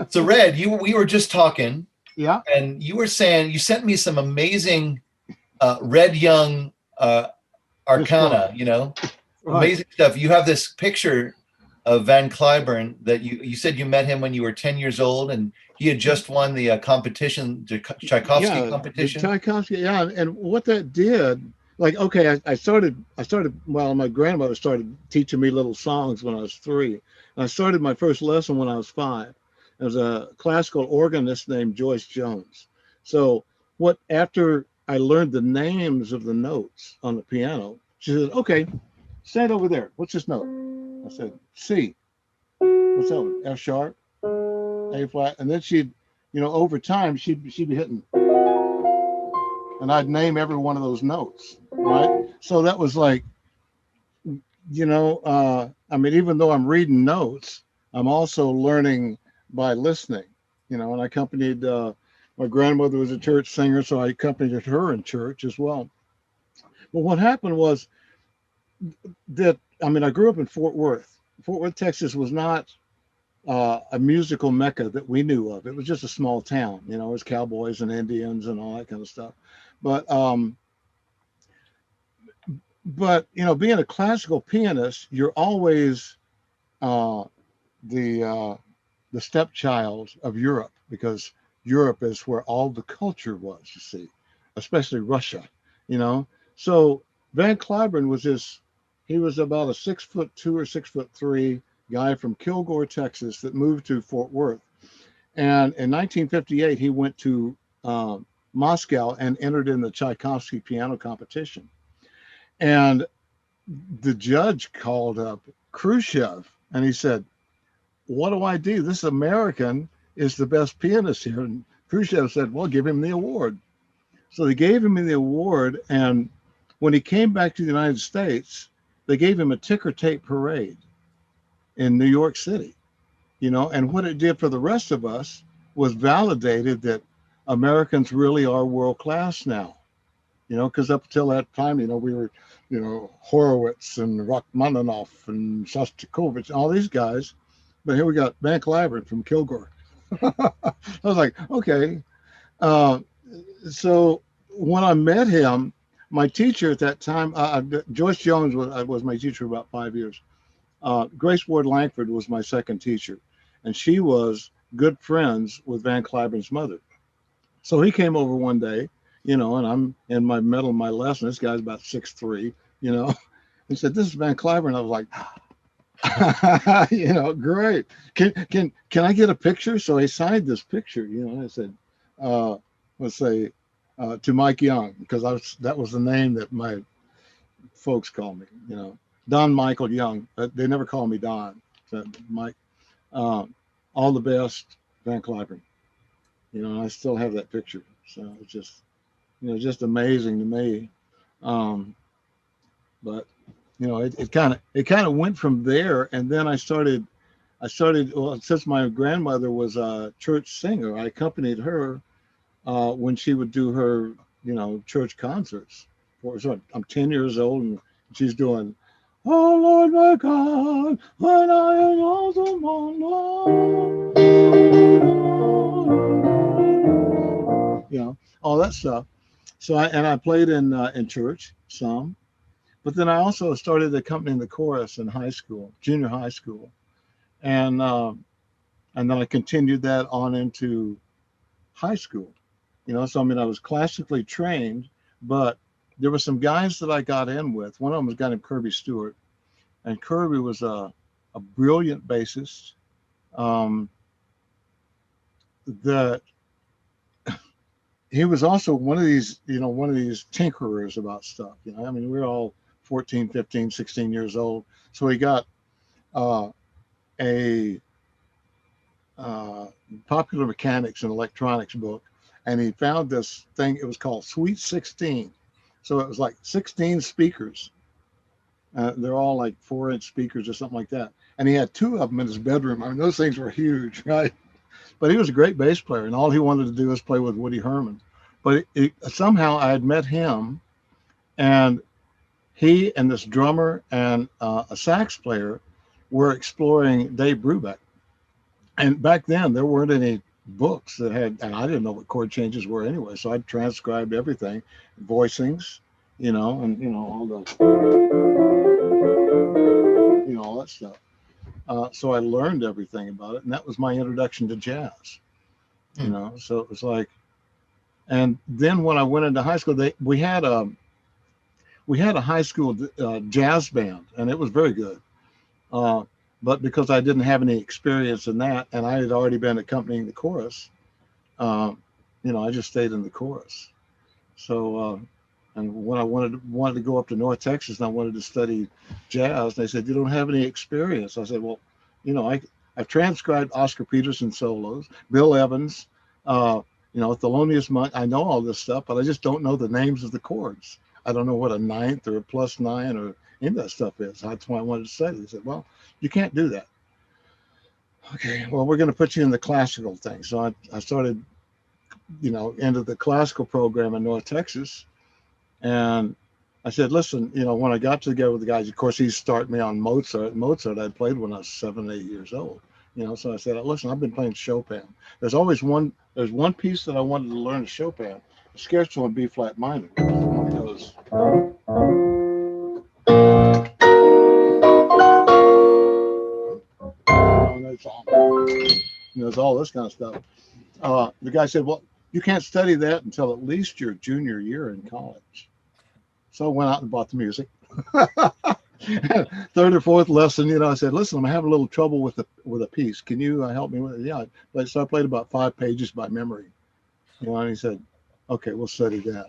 So Red, we were just talking, Yeah. and you were saying you sent me some amazing Red Young Discourse. arcana. You know, Right. amazing stuff. You have this picture of Van Cliburn that you said you met him when you were 10 years old, and he had just won the competition, the Tchaikovsky Yeah, the competition. Tchaikovsky. Yeah, and what that did, like, okay, I started. Well, my grandmother started teaching me little songs when I was 3, and I started my first lesson when I was 5. There was a classical organist named Joyce Jones. So what after I learned the names of the notes on the piano, she said, "Okay, stand over there. What's this note?" I said, "C." What's that one? F sharp, A flat, and then over time, she'd be hitting, and I'd name every one of those notes, right? So that was like, I mean, even though I'm reading notes, I'm also learning by listening, and I accompanied, my grandmother was a church singer, so I accompanied her in church as well. But what happened was that, I mean, I grew up in Fort Worth. Fort Worth, Texas was not a musical mecca that we knew of. It was just a small town, it was cowboys and Indians and all that kind of stuff. But being a classical pianist, you're always uh, the the stepchild of Europe, because Europe is where all the culture was. You see, especially Russia. You know, so Van Cliburn was this. He was about a 6'2" or 6'3" guy from Kilgore, Texas, that moved to Fort Worth. And in 1958, he went to Moscow and entered in the Tchaikovsky piano competition. And the judge called up Khrushchev and he said, "What do I do? This American is the best pianist here." And Khrushchev said, "Well, give him the award." So they gave him the award. And when he came back to the United States, they gave him a ticker tape parade in New York City, and what it did for the rest of us was validated that Americans really are world class now. Because up until that time, we were, Horowitz and Rachmaninoff and Shostakovich, all these guys. But here we got Van Cliburn from Kilgore. I was like, okay. Uh, so when I met him, my teacher at that time, Joyce Jones was my teacher for about 5 years. Grace Ward Langford was my second teacher, and she was good friends with Van Cliburn's mother. So he came over one day, and I'm in my middle of my lesson. This guy's about 6'3", He said, "This is Van Cliburn." I was like, great. Can I get a picture? So he signed this picture, and I said, let's say, to Mike Young, because that was the name that my folks called me, Don Michael Young. They never called me Don. So Mike, all the best, Van Cliburn. And I still have that picture. So it's just amazing to me. Um, but it kind of went from there, and then I started. Well, since my grandmother was a church singer, I accompanied her when she would do her church concerts. So I'm 10 years old, and she's doing, "Oh Lord my God, when I am lost among all that stuff." So I played in church some, but then I also started accompanying the chorus in high school, junior high school, and and then I continued that on into high school. So I mean, I was classically trained, but there were some guys that I got in with. One of them was a guy named Kirby Stewart, and Kirby was a brilliant bassist. Um, that he was also one of these tinkerers about stuff. I mean, we were all 14, 15, 16 years old. So he got uh, a popular mechanics and electronics book, and he found this thing. It was called Sweet 16. So it was like 16 speakers. They're all like 4-inch speakers or something like that. And he had 2 of them in his bedroom. I mean, those things were huge, right? But he was a great bass player, and all he wanted to do was play with Woody Herman. But somehow I had met him, and he and this drummer and a sax player were exploring Dave Brubeck. And back then there weren't any books that had, and I didn't know what chord changes were anyway. So I transcribed everything, voicings, and all all that stuff. So I learned everything about it, and that was my introduction to jazz. Hmm. So it was like, and then when I went into high school, we had a high school jazz band, and it was very good. Uh, but because I didn't have any experience in that, and I had already been accompanying the chorus, um, I just stayed in the chorus. So, and when I wanted to go up to North Texas and I wanted to study jazz, they said, "You don't have any experience." I said, "Well, I've transcribed Oscar Peterson solos, Bill Evans, Thelonious Monk. I know all this stuff, but I just don't know the names of the chords. I don't know what a ninth or a plus nine or any of that stuff is." That's why I wanted to study. They said, "Well, you can't do that." Okay, well, we're going to put you in the classical thing. So I started, into the classical program in North Texas. And I said, "Listen, when I got together with the guys, of course, he started me on Mozart. Mozart I'd played when I was 7, 8 years old. So I said, "Listen, I've been playing Chopin. There's one piece that I wanted to learn Chopin, a scherzo in B flat minor. It goes, it's all this kind of stuff." The guy said, "Well, you can't study that until at least your junior year in college." So I went out and bought the music. Third or fourth lesson, I said, "Listen, I'm having a little trouble with a piece. Can you help me with it?" Yeah. So I played about 5 pages by memory. And he said, "Okay, we'll study that."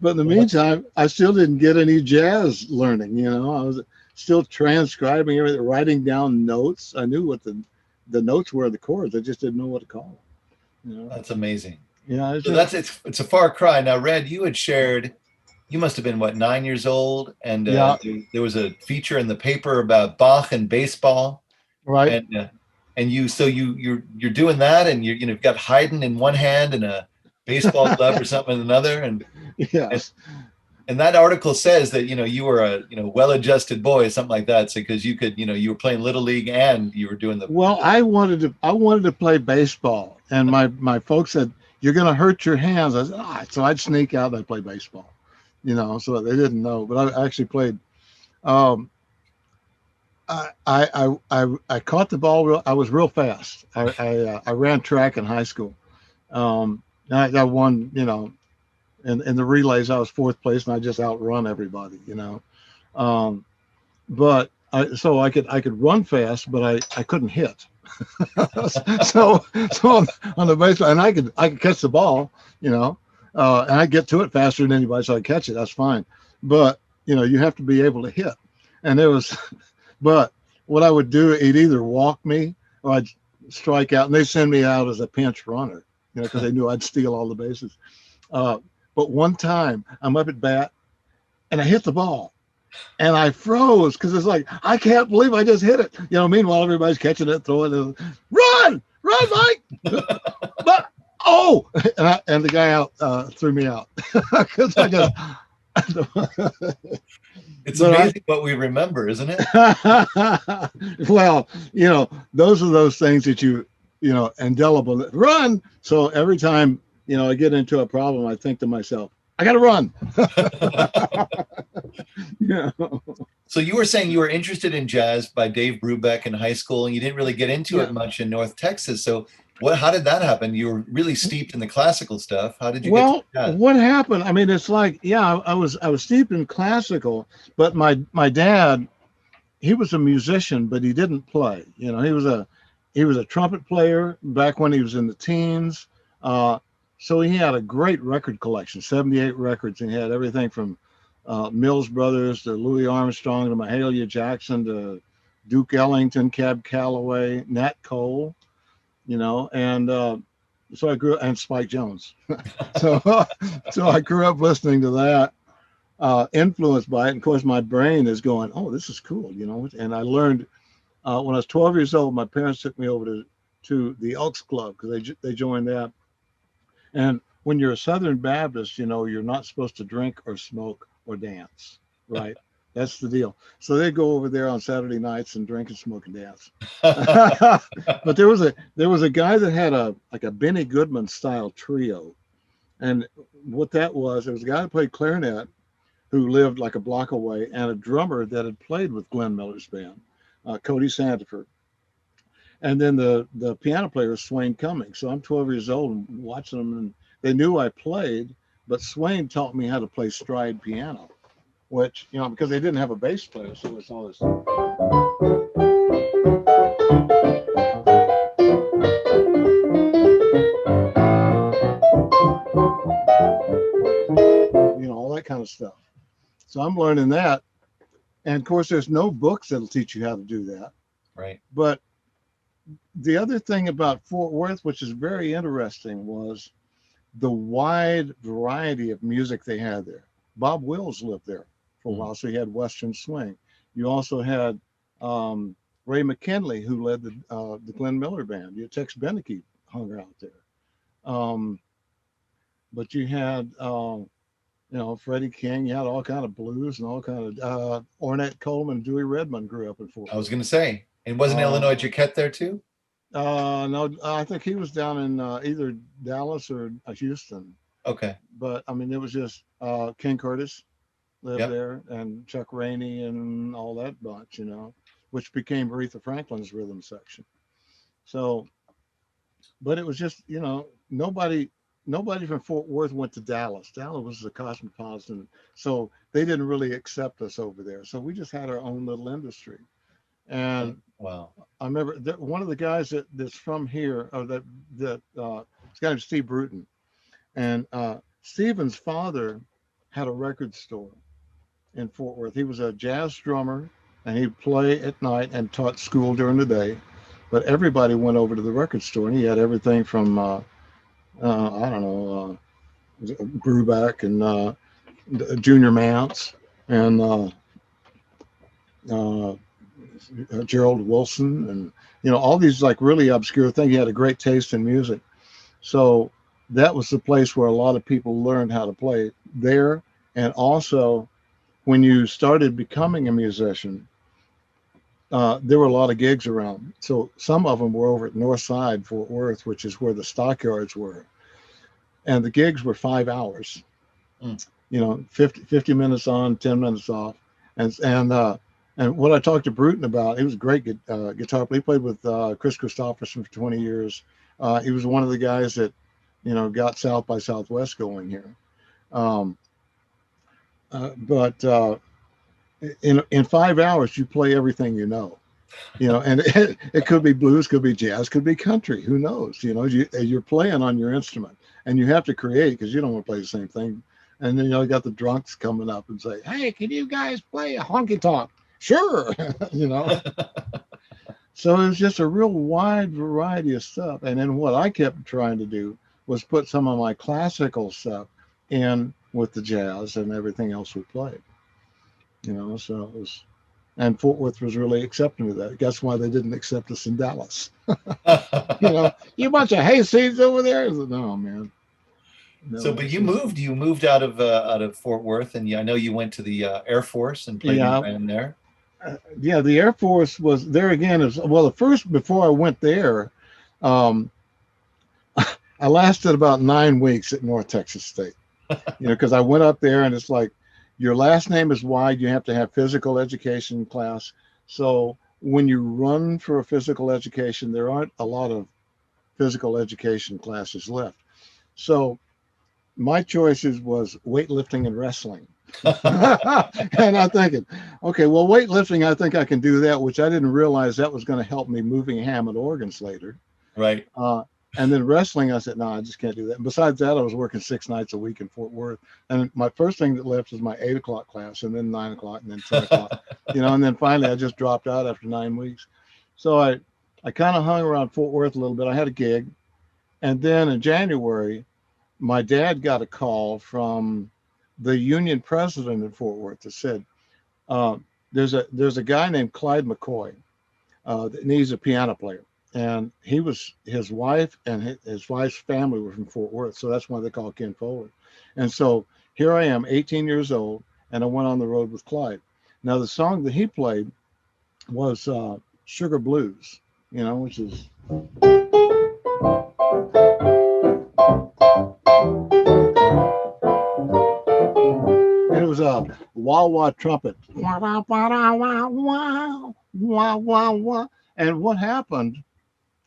But in the meantime, I still didn't get any jazz learning. I was still transcribing everything, writing down notes. I knew what the notes were, the chords. I just didn't know what to call them. That's amazing. Yeah, So it's a far cry. Now, Red, you had shared, you must have been what, 9 years old, and yeah, there was a feature in the paper about Bach and baseball, right. and you're doing that, and you've got Haydn in one hand and a baseball glove or something in another, and Yes. and that article says that you were a well-adjusted boy, something like that, so because you were playing little league and you were doing the. Well, I wanted to play baseball, and my folks said, "You're going to hurt your hands." I said, So I'd sneak out and I'd play baseball, so they didn't know. But I actually played. Um, I caught the ball I was real fast. I ran track in high school. I won. In the relays, I was fourth place, and I just outrun everybody. Um, but so I could run fast, but I couldn't hit. so on the baseline, and I could catch the ball, and I get to it faster than anybody, so I catch it. That's fine. But you have to be able to hit, and there was, but what I would do, he'd either walk me or I'd strike out, and they send me out as a pinch runner, because they knew I'd steal all the bases. But one time I'm up at bat and I hit the ball. And I froze because it's like, I can't believe I just hit it. Meanwhile, everybody's catching it, throwing it. Run, Mike. But, and the guy out threw me out because I just. It's amazing what we remember, isn't it? Well, those are those things that indelible. Run. So every time, I get into a problem, I think to myself, I got to run. Yeah. So you were saying you were interested in jazz by Dave Brubeck in high school, and you didn't really get into it much in North Texas. So how did that happen? You were really steeped in the classical stuff. How did you get to jazz? What happened? I mean, it's like, I was steeped in classical, but my dad, he was a musician, but he didn't play. He was a trumpet player back when he was in the teens. So he had a great record collection, 78 records. And he had everything from Mills Brothers to Louis Armstrong to Mahalia Jackson to Duke Ellington, Cab Calloway, Nat Cole, and so I grew and Spike Jones. so I grew up listening to that, influenced by it. And of course, my brain is going, "Oh, this is cool," And I learned when I was 12 years old. My parents took me over to the Elks Club because they joined that. And when you're a Southern Baptist, you're not supposed to drink or smoke or dance, right? That's the deal. So they go over there on Saturday nights and drink and smoke and dance. But there was a guy that had a Benny Goodman style trio, and what that was, it was a guy that played clarinet who lived like a block away, and a drummer that had played with Glenn Miller's band, Cody Sandiford. And then the piano player was Swain Cummings. So I'm 12 years old and watching them, and they knew I played, but Swain taught me how to play stride piano, which, because they didn't have a bass player, so it's all this. All that kind of stuff. So I'm learning that. And of course, there's no books that'll teach you how to do that. Right. But the other thing about Fort Worth, which is very interesting, was the wide variety of music they had there. Bob Wills lived there for a while, so he had Western swing. You also had Ray McKinley, who led the Glenn Miller band. You had Tex Beneke hung out there. But you had Freddie King. You had all kind of blues and all kind of Ornette Coleman, Dewey Redmond grew up in Fort Worth. I was going to say, and wasn't Illinois Jaquette there too? No, I think he was down in either Dallas or Houston. Okay. But I mean, it was just King Curtis lived there, and Chuck Rainey and all that bunch, which became Aretha Franklin's rhythm section. So, but it was just, nobody from Fort Worth went to Dallas. Dallas was a cosmopolitan, so they didn't really accept us over there. So we just had our own little industry. And wow, I remember one of the guys that's from here, or this guy named Steve Bruton, and Stephen's father had a record store in Fort Worth. He was a jazz drummer, and he'd play at night and taught school during the day. But everybody went over to the record store, and he had everything from I don't know, Brubeck and Junior Mance and Gerald Wilson, and all these like really obscure things. He had a great taste in music, so that was the place where a lot of people learned how to play there. And also, when you started becoming a musician, there were a lot of gigs around. So some of them were over at North Side, Fort Worth, which is where the stockyards were, and the gigs were 5 hours. 50 minutes on, 10 minutes off, and what I talked to Bruton about, he was a great guitar player. He played with Chris Christopherson for 20 years. He was one of the guys that, got South by Southwest going here. But in 5 hours, you play everything and it could be blues, could be jazz, could be country. Who knows? You're playing on your instrument, and you have to create because you don't want to play the same thing. And then you got the drunks coming up and say, "Hey, can you guys play a honky tonk?" Sure. So it was just a real wide variety of stuff. And then what I kept trying to do was put some of my classical stuff in with the jazz and everything else we played. So it was, and Fort Worth was really accepting of that. That's why they didn't accept us in Dallas. You bunch of hayseeds over there. I said, no, man. No, so, but you moved out of Fort Worth, and I know you went to the Air Force and played in the band there. The Air Force was there again. Before I went there, I lasted about 9 weeks at North Texas State, because I went up there, and it's like, your last name is wide. You have to have physical education class. So when you run for a physical education, there aren't a lot of physical education classes left. So my choices was weightlifting and wrestling. And I'm thinking, okay, well, weightlifting, I think I can do that, which I didn't realize that was going to help me moving Hammond organs later. Right. And then wrestling, I said, no, I just can't do that. And besides that, I was working 6 nights a week in Fort Worth. And my first thing that left was my 8 o'clock class, and then 9 o'clock, and then 10 o'clock, and then finally I just dropped out after 9 weeks. So I kind of hung around Fort Worth a little bit. I had a gig. And then in January, my dad got a call from the union president in Fort Worth that said, there's a guy named Clyde McCoy that needs a piano player. And his wife and his wife's family were from Fort Worth. So that's why they call Ken Foley. And so here I am, 18 years old, and I went on the road with Clyde. Now, the song that he played was Sugar Blues, you know, which is. And it was a wah wah trumpet. Wah, wah, wah, wah, wah, wah, wah, wah. And what happened?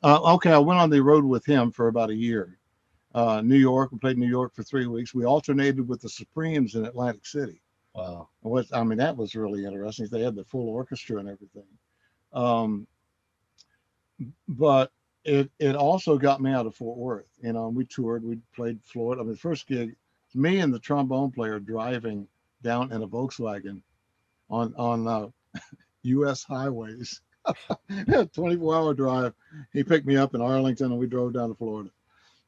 Okay, I went on the road with him for about a year. New York, we played New York for 3 weeks. We alternated with the Supremes in Atlantic City. Wow. I mean, that was really interesting. They had the full orchestra and everything. Um, but it also got me out of Fort Worth. You know, we toured, we played Florida. I mean, the first gig, me and the trombone player driving down in a Volkswagen on U.S. highways. 24-hour drive. He picked me up in Arlington and we drove down to Florida.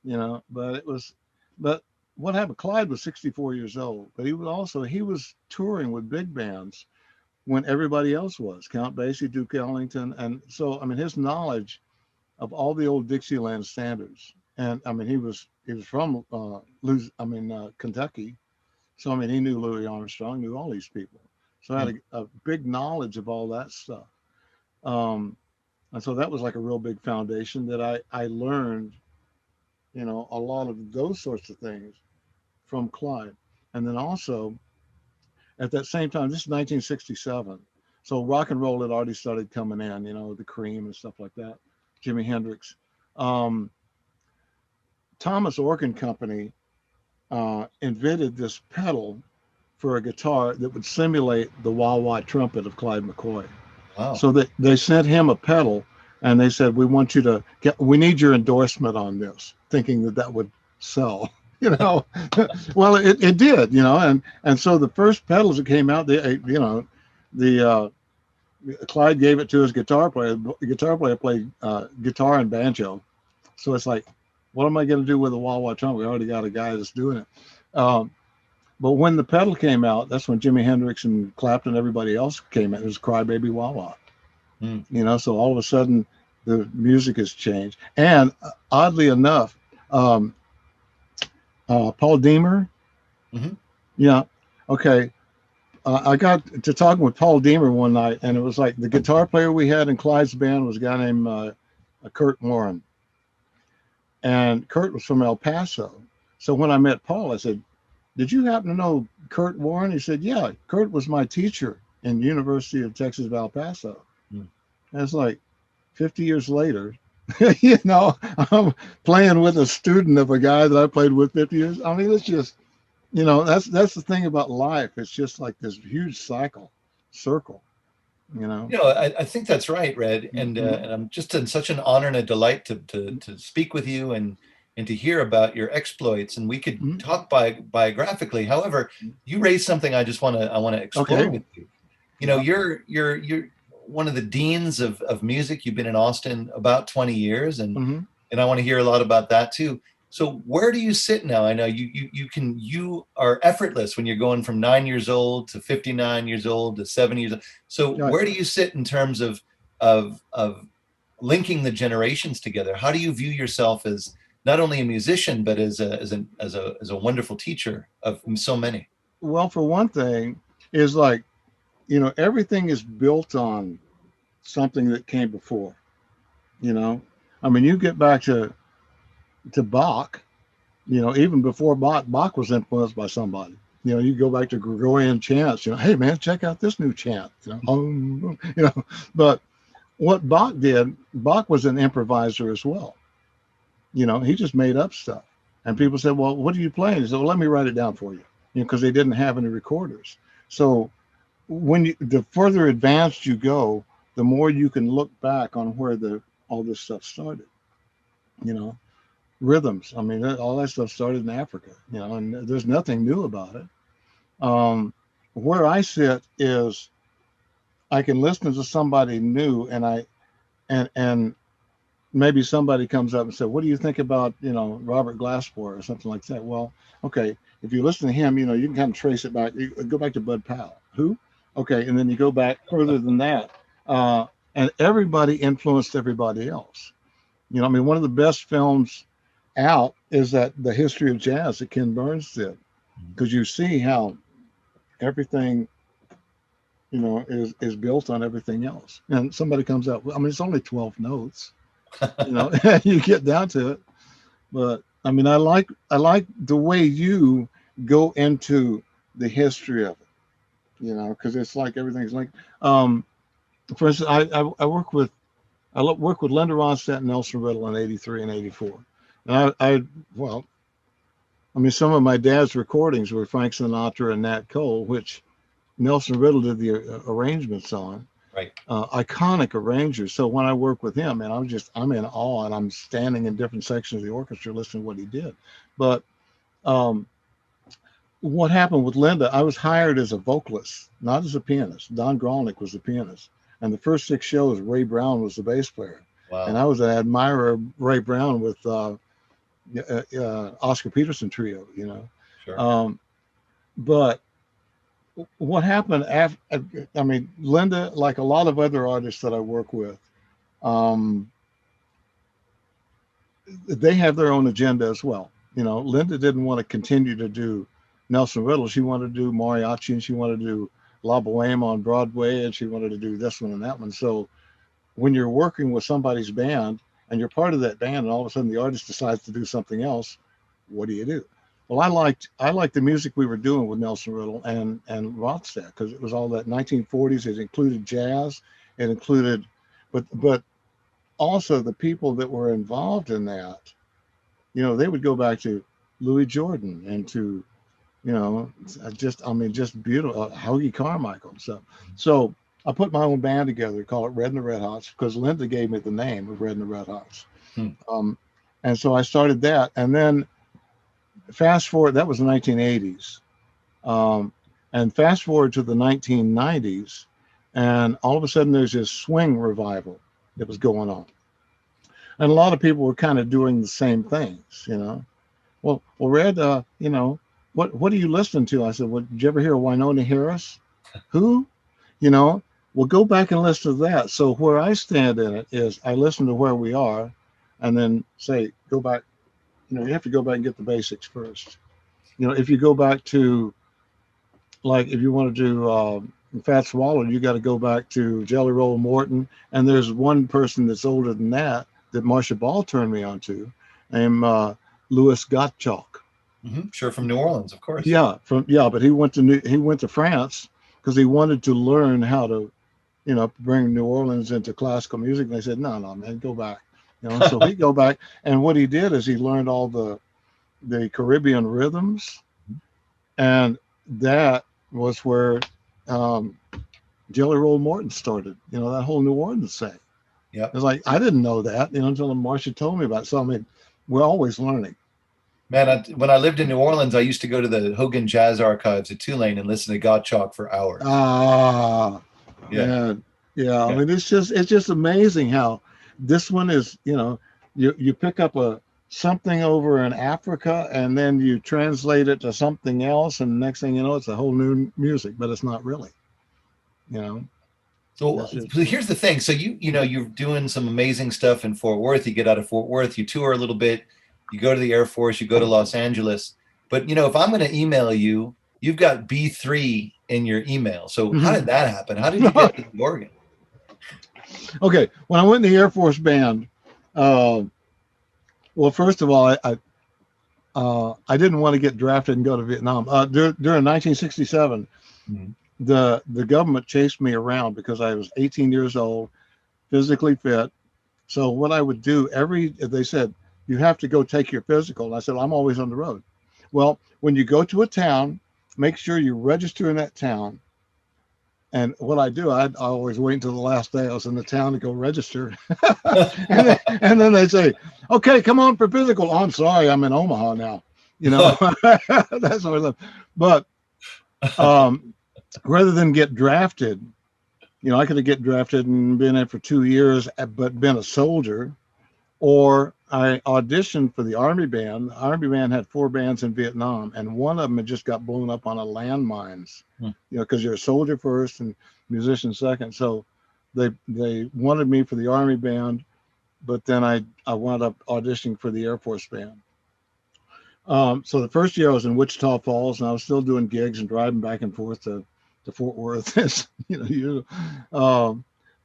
You know, but what happened? Clyde was 64 years old, but he was touring with big bands when everybody else was, Count Basie, Duke Ellington. And so, I mean, his knowledge of all the old Dixieland standards, and I mean, he was from Kentucky. So, I mean, he knew Louis Armstrong, knew all these people. So I had a big knowledge of all that stuff. And so that was like a real big foundation that I learned, you know, a lot of those sorts of things from Clyde. And then also at that same time, this is 1967. So rock and roll had already started coming in, you know, the Cream and stuff like that, Jimi Hendrix. Thomas Organ Company invented this pedal for a guitar that would simulate the wah-wah trumpet of Clyde McCoy. Wow. So they sent him a pedal and they said, we need your endorsement on this, thinking that would sell, you know. Well, it did, you know, and so the first pedals that came out, Clyde gave it to his guitar player. The guitar player played guitar and banjo. So it's like, what am I going to do with a wah-wah trumpet? We already got a guy that's doing it. But when the pedal came out, that's when Jimi Hendrix and Clapton and everybody else came out. It was Crybaby Wah-Wah. You know, so all of a sudden the music has changed. And oddly enough, Paul Deemer. Yeah. Okay. I got to talking with Paul Deemer one night, and it was like the guitar player we had in Clyde's band was a guy named Kurt Warren. And Kurt was from El Paso. So when I met Paul, I said, did you happen to know Kurt Warren? He said, yeah, Kurt was my teacher in University of Texas, El Paso. And it's like 50 years later, you know, I'm playing with a student of a guy that I played with 50 years. I mean, it's just, you know, that's the thing about life. It's just like this huge circle, you know. You know, I think that's right, Red. And I'm just in such an honor and a delight to speak with you and to hear about your exploits. And we could talk biographically. However, you raised something I want to explore with you. You know, you're one of the deans of music. You've been in Austin about 20 years, and I want to hear a lot about that too. So where do you sit now? I know you are effortless when you're going from 9 years old to 59 years old to 7 years old. So where do you sit in terms of linking the generations together? How do you view yourself as not only a musician, but as a wonderful teacher of so many? Well, for one thing, is like, you know, everything is built on something that came before, you know. I mean, you get back to Bach, you know, even before Bach was influenced by somebody. You know, you go back to Gregorian chants, you know, hey man, check out this new chant, you know, But what Bach did, Bach was an improviser as well. You know, he just made up stuff. And people said, well, what are you playing? He said, well, let me write it down for you, because they didn't have any recorders. So the further advanced you go, the more you can look back on where all this stuff started, you know. Rhythms. I mean, all that stuff started in Africa, you know, and there's nothing new about it. Where I sit is I can listen to somebody new, and maybe somebody comes up and said, what do you think about, you know, Robert Glasper or something like that? Well, okay, if you listen to him, you know, you can kind of trace it back. You go back to Bud Powell. Who? Okay, and then you go back further than that. And everybody influenced everybody else. You know, I mean, one of the best films out is that The History of Jazz that Ken Burns did, because you see how everything, is built on everything else. And somebody comes up, I mean, it's only 12 notes, you get down to it. But I mean, I like the way you go into the history of it, because it's like everything's like, um, for instance, I work with Linda Ronstadt and Nelson Riddle in '83 and '84. And well, I mean, some of my dad's recordings were Frank Sinatra and Nat Cole, which Nelson Riddle did the arrangements on. Right. Iconic arrangers. So when I work with him, and I'm in awe, and I'm standing in different sections of the orchestra listening to what he did. But um, what happened with Linda, I was hired as a vocalist, not as a pianist. Don Grolnick was the pianist. And the first 6 shows, Ray Brown was the bass player. Wow. And I was an admirer of Ray Brown with Oscar Peterson trio, Sure. But what happened after, I mean, Linda, like a lot of other artists that I work with, they have their own agenda as well. Linda didn't want to continue to do Nelson Riddle. She wanted to do mariachi, and she wanted to do La Boheme on Broadway, and she wanted to do this one and that one. So when you're working with somebody's band and you're part of that band, and all of a sudden the artist decides to do something else, what do? Well, I liked the music we were doing with Nelson Riddle and Ronstadt, because it was all that 1940s. It included jazz. It included, but also the people that were involved in that. They would go back to Louis Jordan and to, just beautiful Hoagie Carmichael. So I put my own band together, call it Red and the Red Hots, because Linda gave me the name of Red and the Red Hots. And so I started that, and then fast forward, that was the 1980s. And fast forward to the 1990s, and all of a sudden there's this swing revival that was going on. And a lot of people were kind of doing the same things, Well, Red, what are you listening to? I said, well, did you ever hear Wynonie Harris? Who? Well, go back and listen to that. So where I stand in it is I listen to Where We Are, and then say, go back. You have to go back and get the basics first. If you go back to, like, if you want to do Fats Waller, you got to go back to Jelly Roll Morton. And there's one person that's older than that Marcia Ball turned me on to, named Louis Gottschalk. Mm-hmm. Sure, from New Orleans, of course. Yeah, but he went to France because he wanted to learn how to, bring New Orleans into classical music. And they said, no, man, go back. So he go back, and what he did is he learned all the Caribbean rhythms, and that was where Jelly Roll Morton started. That whole New Orleans thing. Yeah, it's like I didn't know that, until Marcia told me about it. So I mean, we're always learning. Man, when I lived in New Orleans, I used to go to the Hogan Jazz Archives at Tulane and listen to Gottschalk for hours. Yeah. I mean, it's just amazing how this one is. You pick up something over in Africa, and then you translate it to something else, and the next thing you know, it's a whole new music, but it's not really. So here's the thing. So you're doing some amazing stuff in Fort Worth. You get out of Fort Worth, you tour a little bit, you go to the Air Force, you go to Los Angeles. But if I'm going to email you, you've got B3 in your email. So how did that happen? How did you get to the organ? Okay, when I went in the Air Force Band, well, first of all, I didn't want to get drafted and go to Vietnam. During 1967, the government chased me around because I was 18 years old, physically fit. So what I would do they said, you have to go take your physical. And I said, I'm always on the road. Well, when you go to a town, make sure you register in that town. And what I do, I always wait until the last day I was in the town to go register. and then they say, okay, come on for physical. Oh, I'm sorry, I'm in Omaha now. That's what I love. But rather than get drafted, I could have get drafted and been in for 2 years, but been a soldier. Or I auditioned for the Army Band. The Army Band had 4 bands in Vietnam, and one of them had just got blown up on a landmines, because you're a soldier first and musician second. So they wanted me for the Army Band, but then I wound up auditioning for the Air Force Band. So the first year I was in Wichita Falls, and I was still doing gigs and driving back and forth to to Fort Worth.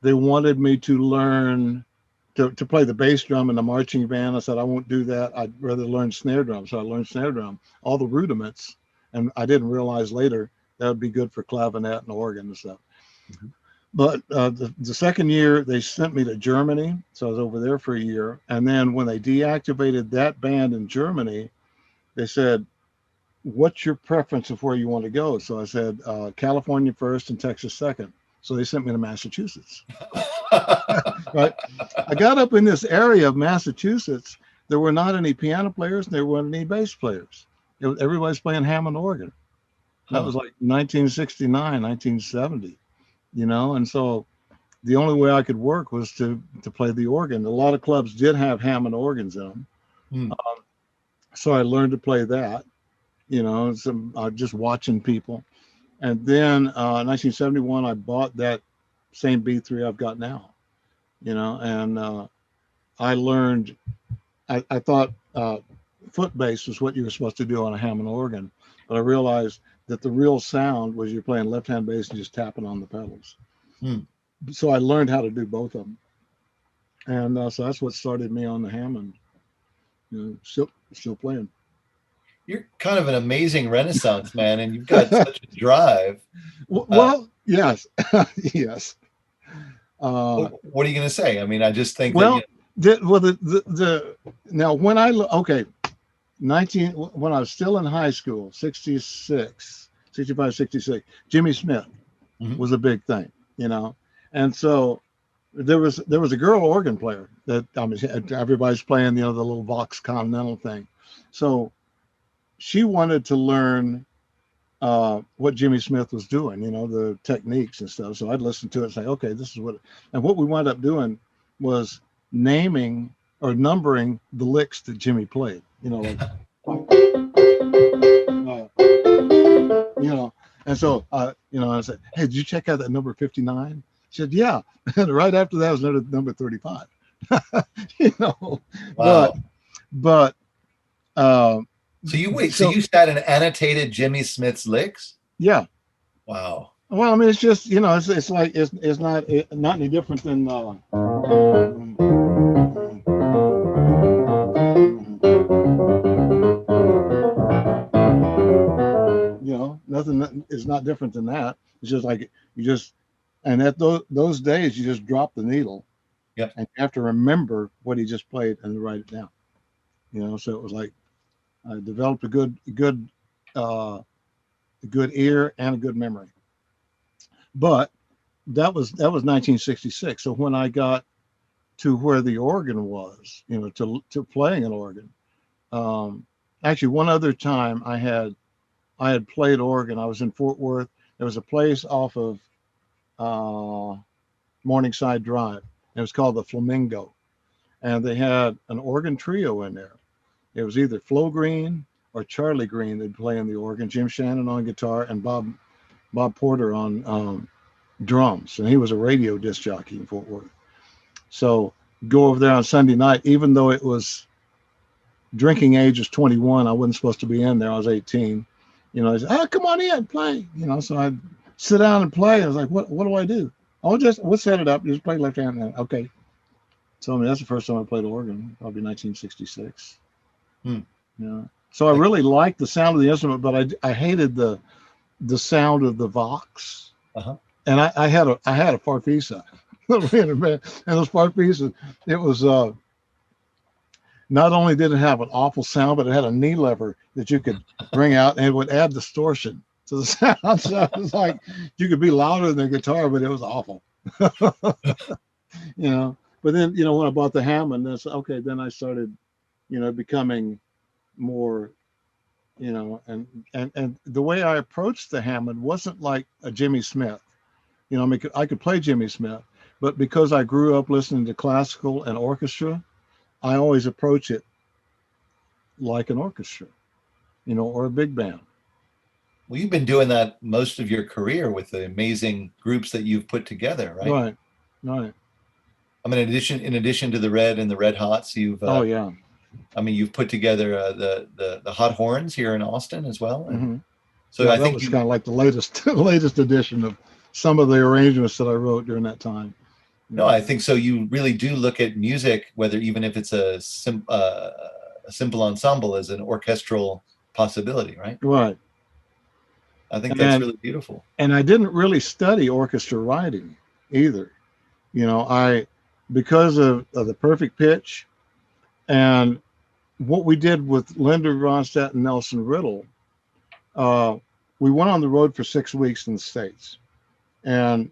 They wanted me to learn to play the bass drum in the marching band. I said, I won't do that. I'd rather learn snare drum. So I learned snare drum, all the rudiments. And I didn't realize later that would be good for clavinet and organ and stuff. Mm-hmm. But the second year, they sent me to Germany. So I was over there for a year. And then when they deactivated that band in Germany, they said, what's your preference of where you want to go? So I said, California first and Texas second. So they sent me to Massachusetts. Right. I got up in this area of Massachusetts. There were not any piano players, and there weren't any bass players. Everybody's playing Hammond organ. That was like 1969, 1970, and so the only way I could work was to play the organ. A lot of clubs did have Hammond organs in them. So I learned to play that, just watching people. And then 1971, I bought that same B3 I've got now, and I learned, I thought foot bass was what you were supposed to do on a Hammond organ, but I realized that the real sound was you're playing left-hand bass and just tapping on the pedals. So I learned how to do both of them. And so that's what started me on the Hammond, still playing. You're kind of an amazing Renaissance man, and you've got such a drive. Well, yes, yes. What are you going to say? I mean, I just think. Well, now when when I was still in high school, 65, 66, Jimmy Smith was a big thing, and so there was a girl organ player that everybody's playing, the little Vox Continental thing, so she wanted to learn what Jimmy Smith was doing, the techniques and stuff. So I'd listen to it and say, okay, this is and what we wound up doing was naming or numbering the licks that Jimmy played, and so, I said, hey, did you check out that number 59? She said, yeah. And right after that was number 35, Wow. But so you sat and annotated Jimmy Smith's licks? Yeah. Wow. Well, I mean, it's just, it's like, it's not any different than, nothing is not different than that. It's just like, and at those days, you just drop the needle. Yep. And you have to remember what he just played and write it down. So it was like, I developed a good ear and a good memory. But that was 1966. So when I got to where the organ was, to playing an organ, actually one other time I had played organ. I was in Fort Worth. There was a place off of Morningside Drive. It was called the Flamingo, and they had an organ trio in there. It was either Flo Green or Charlie Green. They'd play on the organ, Jim Shannon on guitar, and Bob Porter on drums. And he was a radio disc jockey in Fort Worth. So go over there on Sunday night, even though it was drinking age was 21, I wasn't supposed to be in there. I was 18. I said, oh, come on in, play. So I'd sit down and play. I was like, what do I do? We'll set it up. Just play left hand. Okay. So that's the first time I played organ, probably 1966. So I really liked the sound of the instrument, but I hated the sound of the Vox. And I had a Farfisa, and those Farfisas, it was not only did it have an awful sound, but it had a knee lever that you could bring out, and it would add distortion to the sound. So it was like you could be louder than the guitar, but it was awful. But then when I bought the Hammond, that's okay. Then I started becoming more, and the way I approached the Hammond wasn't like a Jimmy Smith. I could play Jimmy Smith, but because I grew up listening to classical and orchestra, I always approach it like an orchestra, or a big band. Well, you've been doing that most of your career with the amazing groups that you've put together, right? Right. I mean, in addition to the Red and the Red Hots, you've you've put together the Hot Horns here in Austin as well. So Yeah, I that think was kind of like the latest latest edition of some of the arrangements that I wrote during that time. no, I think so. You really do look at music, whether even if it's a simple ensemble, as an orchestral possibility, right? Right. I think that's And really beautiful. and I didn't really study orchestra writing either. I because of the perfect pitch and what we did with Linda Ronstadt and Nelson Riddle, uh, we went on the road for 6 weeks in the States. And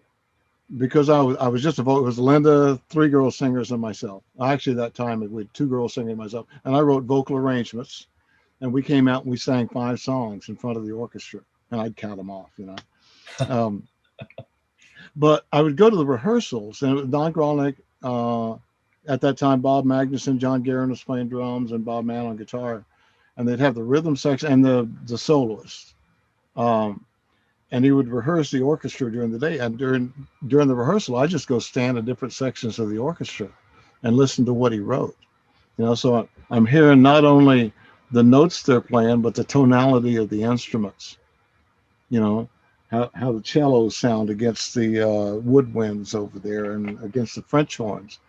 because I was just a vote, it was Linda, three girl singers, and myself. Actually, that time we had two girls singing and myself, and I wrote vocal arrangements. And we came out and we sang 5 songs in front of the orchestra, and I'd count them off. Um, but I would go to the rehearsals, and it was Don Grolnick. At that time, Bob Magnuson, John Guerin was playing drums, and Bob Mann on guitar, and they'd have the rhythm section and the soloist. Um, and he would rehearse the orchestra during the day. And during the rehearsal, I just go stand in different sections of the orchestra and listen to what he wrote. So I'm hearing not only the notes they're playing, but the tonality of the instruments. How the cellos sound against the woodwinds over there and against the French horns.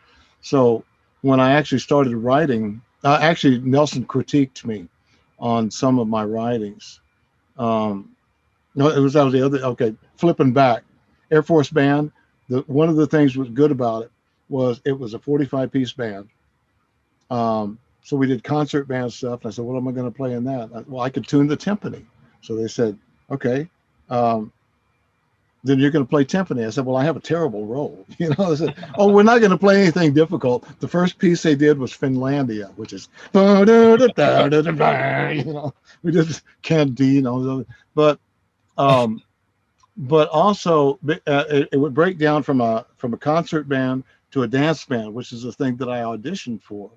So when I actually started writing, actually Nelson critiqued me on some of my writings. No, that was the other. Okay, flipping back, Air Force Band. One of the things was good about it was it was a 45-piece band. So we did concert band stuff. And I said, what am I going to play in that? Well, I could tune the timpani. So they said, okay, then you're going to play timpani. I said, well, I have a terrible role. They said, oh, we're not going to play anything difficult. The first piece they did was Finlandia, which is, we did Candide, all those other, but also it would break down from a concert band to a dance band, which is the thing that I auditioned for.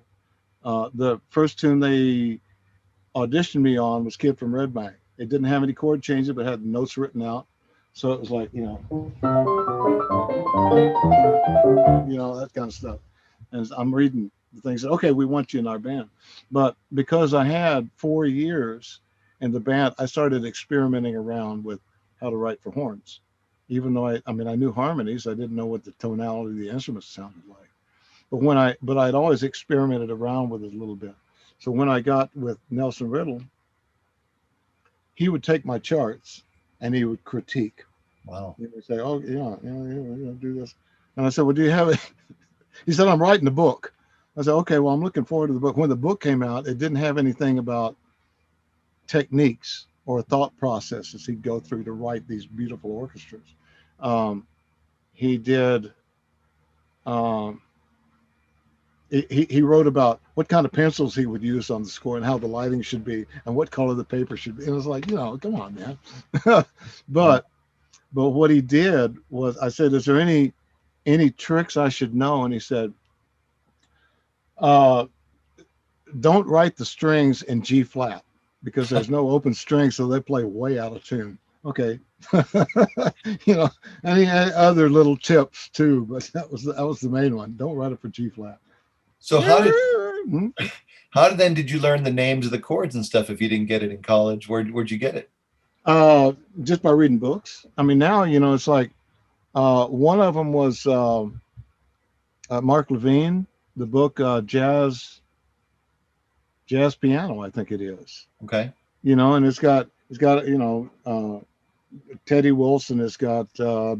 The first tune they auditioned me on was Kid from Red Bank. It didn't have any chord changes, but had notes written out. So it was like, that kind of stuff. And I'm reading the things that, okay, we want you in our band. But because I had 4 years in the band, I started experimenting around with how to write for horns. Even though I knew harmonies, I didn't know what the tonality of the instruments sounded like. But I'd always experimented around with it a little bit. So when I got with Nelson Riddle, he would take my charts and he would critique. Wow. He would say, oh, do this. And I said, well, do you have it? He said, I'm writing the book. I said, okay, well, I'm looking forward to the book. When the book came out, it didn't have anything about techniques or thought processes he'd go through to write these beautiful orchestras. He did... He wrote about what kind of pencils he would use on the score and how the lighting should be and what color the paper should be. And it was like, come on, man. But what he did was, I said, is there any tricks I should know? And he said, don't write the strings in G flat because there's no open strings, so they play way out of tune. Okay. And he had other little tips too, but that was the main one. Don't write it for G flat. So how did you learn the names of the chords and stuff if you didn't get it in college? Where'd you get it? Just by reading books. Now, it's like one of them was Mark Levine, the book Jazz Piano, I think it is. Okay. And it's got Teddy Wilson, it's got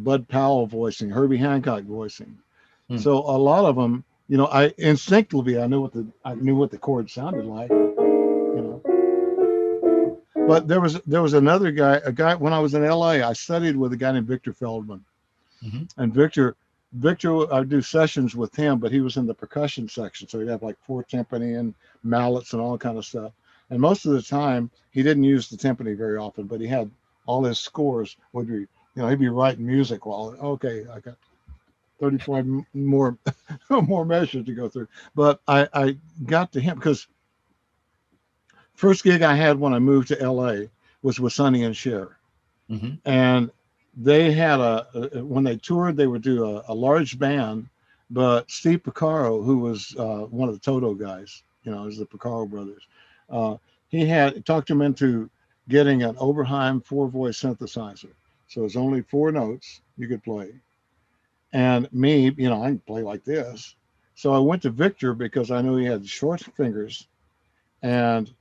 Bud Powell voicing, Herbie Hancock voicing. So a lot of them, I instinctively I knew what the chords sounded like. But there was another guy, when I was in LA, I studied with a guy named Victor Feldman. Mm-hmm. And Victor, I'd do sessions with him, but he was in the percussion section. So he'd have like 4 timpani and mallets and all kind of stuff. And most of the time he didn't use the timpani very often, but he had all his scores would be, he'd be writing music while, okay, I got 35 more measures to go through. But I got to him because first gig I had when I moved to LA was with Sonny and Cher. Mm-hmm. And they had when they toured, they would do a large band, but Steve Porcaro, who was one of the Toto guys, it was the Porcaro brothers. He had talked him into getting an Oberheim 4-voice synthesizer. So it's only 4 notes you could play. And me, I can play like this. So I went to Victor because I knew he had short fingers. And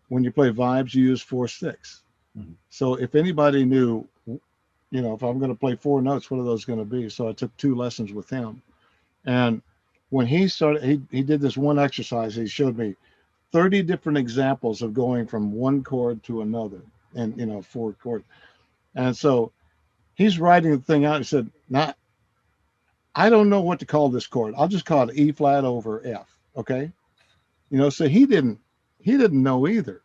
when you play vibes, you use 4 sticks. Mm-hmm. So if anybody knew, if I'm going to play 4 notes, what are those going to be? So I took 2 lessons with him. And when he started, he did this one exercise. He showed me 30 different examples of going from one chord to another, and 4 chords. And so he's writing the thing out. He said, I don't know what to call this chord. I'll just call it E flat over F. Okay. So he didn't know either,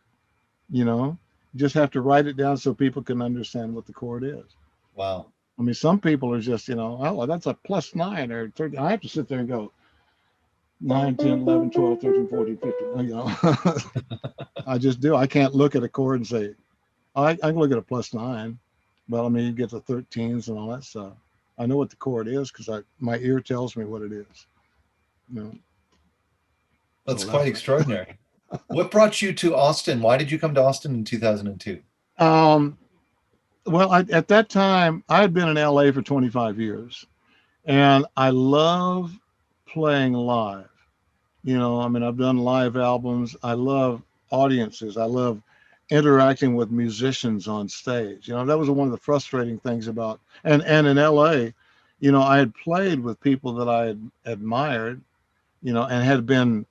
you just have to write it down so people can understand what the chord is. Wow. I mean, some people are just, oh, that's a +9 or 13. I have to sit there and go 9, 10, 11, 12, 13, 14, 15. I just do. I can't look at a chord and say, I can look at a +9. But I mean, you get the 13s and all that stuff. I know what the chord is because my ear tells me what it is. That's quite extraordinary. What brought you to Austin? Why did you come to Austin in 2002? Well, at that time, I had been in LA for 25 years, and I love playing live. I've done live albums. I love audiences. I love interacting with musicians on stage. That was one of the frustrating things about, and in LA, I had played with people that I had admired, and had been,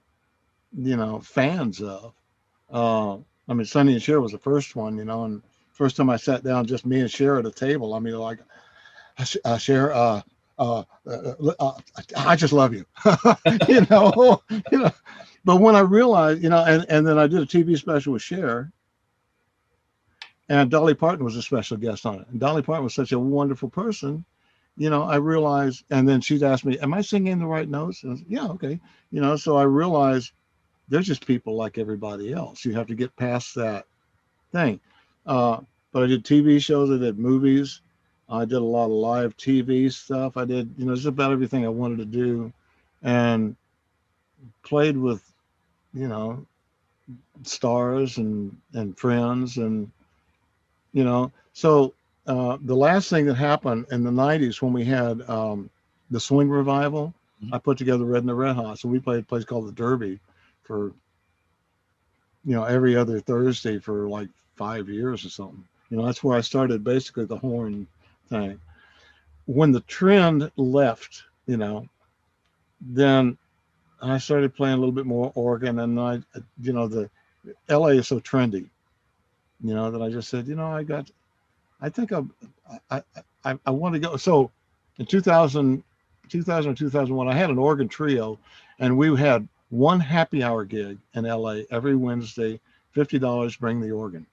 fans of. Sonny and Cher was the first one, and first time I sat down, just me and Cher at a table. I mean, like, Cher, I just love you, But when I realized, and then I did a TV special with Cher, and Dolly Parton was a special guest on it. And Dolly Parton was such a wonderful person, I realized, and then she'd ask me, am I singing the right notes? And I said, yeah, okay. So I realized they're just people like everybody else. You have to get past that thing. But I did TV shows, I did movies, I did a lot of live TV stuff. I did, just about everything I wanted to do, and played with, stars and friends, and, so the last thing that happened in the 90s when we had the swing revival, I put together Red and the Red Hot. So we played a place called the Derby for, every other Thursday for like 5 years or something. That's where I started basically the horn thing. When the trend left, then I started playing a little bit more organ, and the LA is so trendy, that I just said, I think I want to go. So in 2000 or 2001, I had an organ trio, and we had one happy hour gig in LA every Wednesday, $50, bring the organ,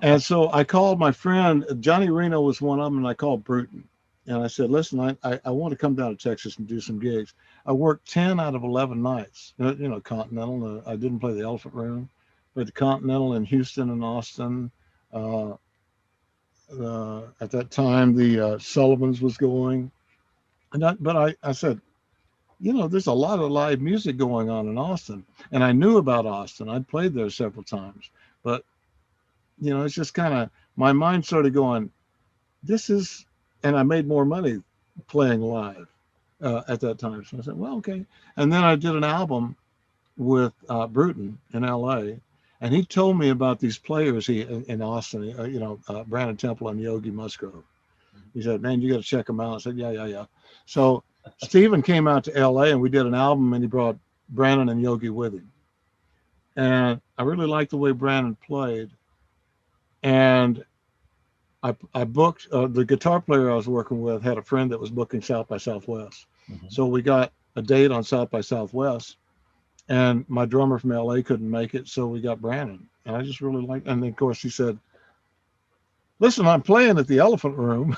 And so I called my friend, Johnny Reno was one of them, and I called Bruton. And I said, listen, I want to come down to Texas and do some gigs. I worked 10 out of 11 nights, Continental. I didn't play the Elephant Room, but the Continental in Houston and Austin. At that time, the Sullivan's was going. But I said, there's a lot of live music going on in Austin. And I knew about Austin. I'd played there several times. But, it's just kind of, my mind started going, and I made more money playing live at that time. So I said, well, okay. And then I did an album with Bruton in LA. And he told me about these players in Austin, Brandon Temple and Yogi Musgrove. He said, man, you got to check them out. I said, yeah. So Stephen came out to LA, and we did an album, and he brought Brandon and Yogi with him. And I really liked the way Brandon played. And I booked, the guitar player I was working with had a friend that was booking South by Southwest. Mm-hmm. So we got a date on South by Southwest, and my drummer from LA couldn't make it. So we got Brandon, and I just really liked, and then of course he said, listen, I'm playing at the Elephant Room.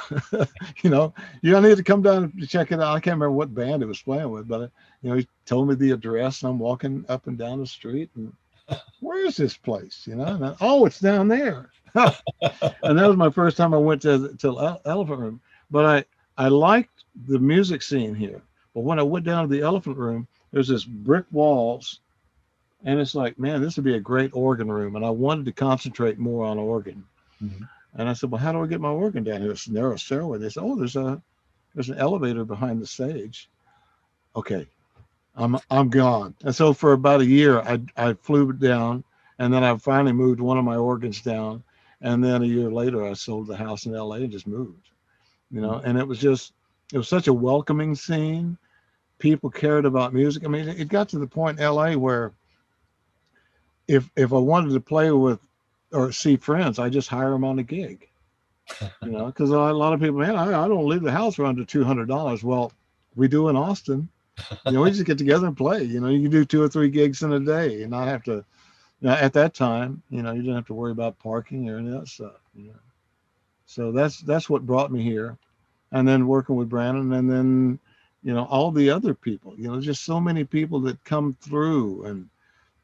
You need to come down to check it out. I can't remember what band it was playing with, but he told me the address, and I'm walking up and down the street, and where is this place? And it's down there. And that was my first time I went to Elephant Room. But I liked the music scene here. But when I went down to the Elephant Room, there's this brick walls, And it's like, man, this would be a great organ room. And I wanted to concentrate more on organ. Mhm. And I said, well, how do I get my organ down here? It's a narrow stairway. They said, oh, there's an elevator behind the stage. Okay, I'm gone. And so for about a year, I flew down, and then I finally moved one of my organs down. And then a year later, I sold the house in LA and just moved. And it was such a welcoming scene. People cared about music. I mean, it got to the point in LA where if I wanted to play with or see friends, I just hire them on a gig. Because a lot of people, man, I don't leave the house for under $200. Well, we do in Austin. We just get together and play. You can do 2 or 3 gigs in a day and not have to. At that time, you didn't have to worry about parking or any of that stuff. So that's what brought me here, and then working with Brandon, and then all the other people. Just so many people that come through. And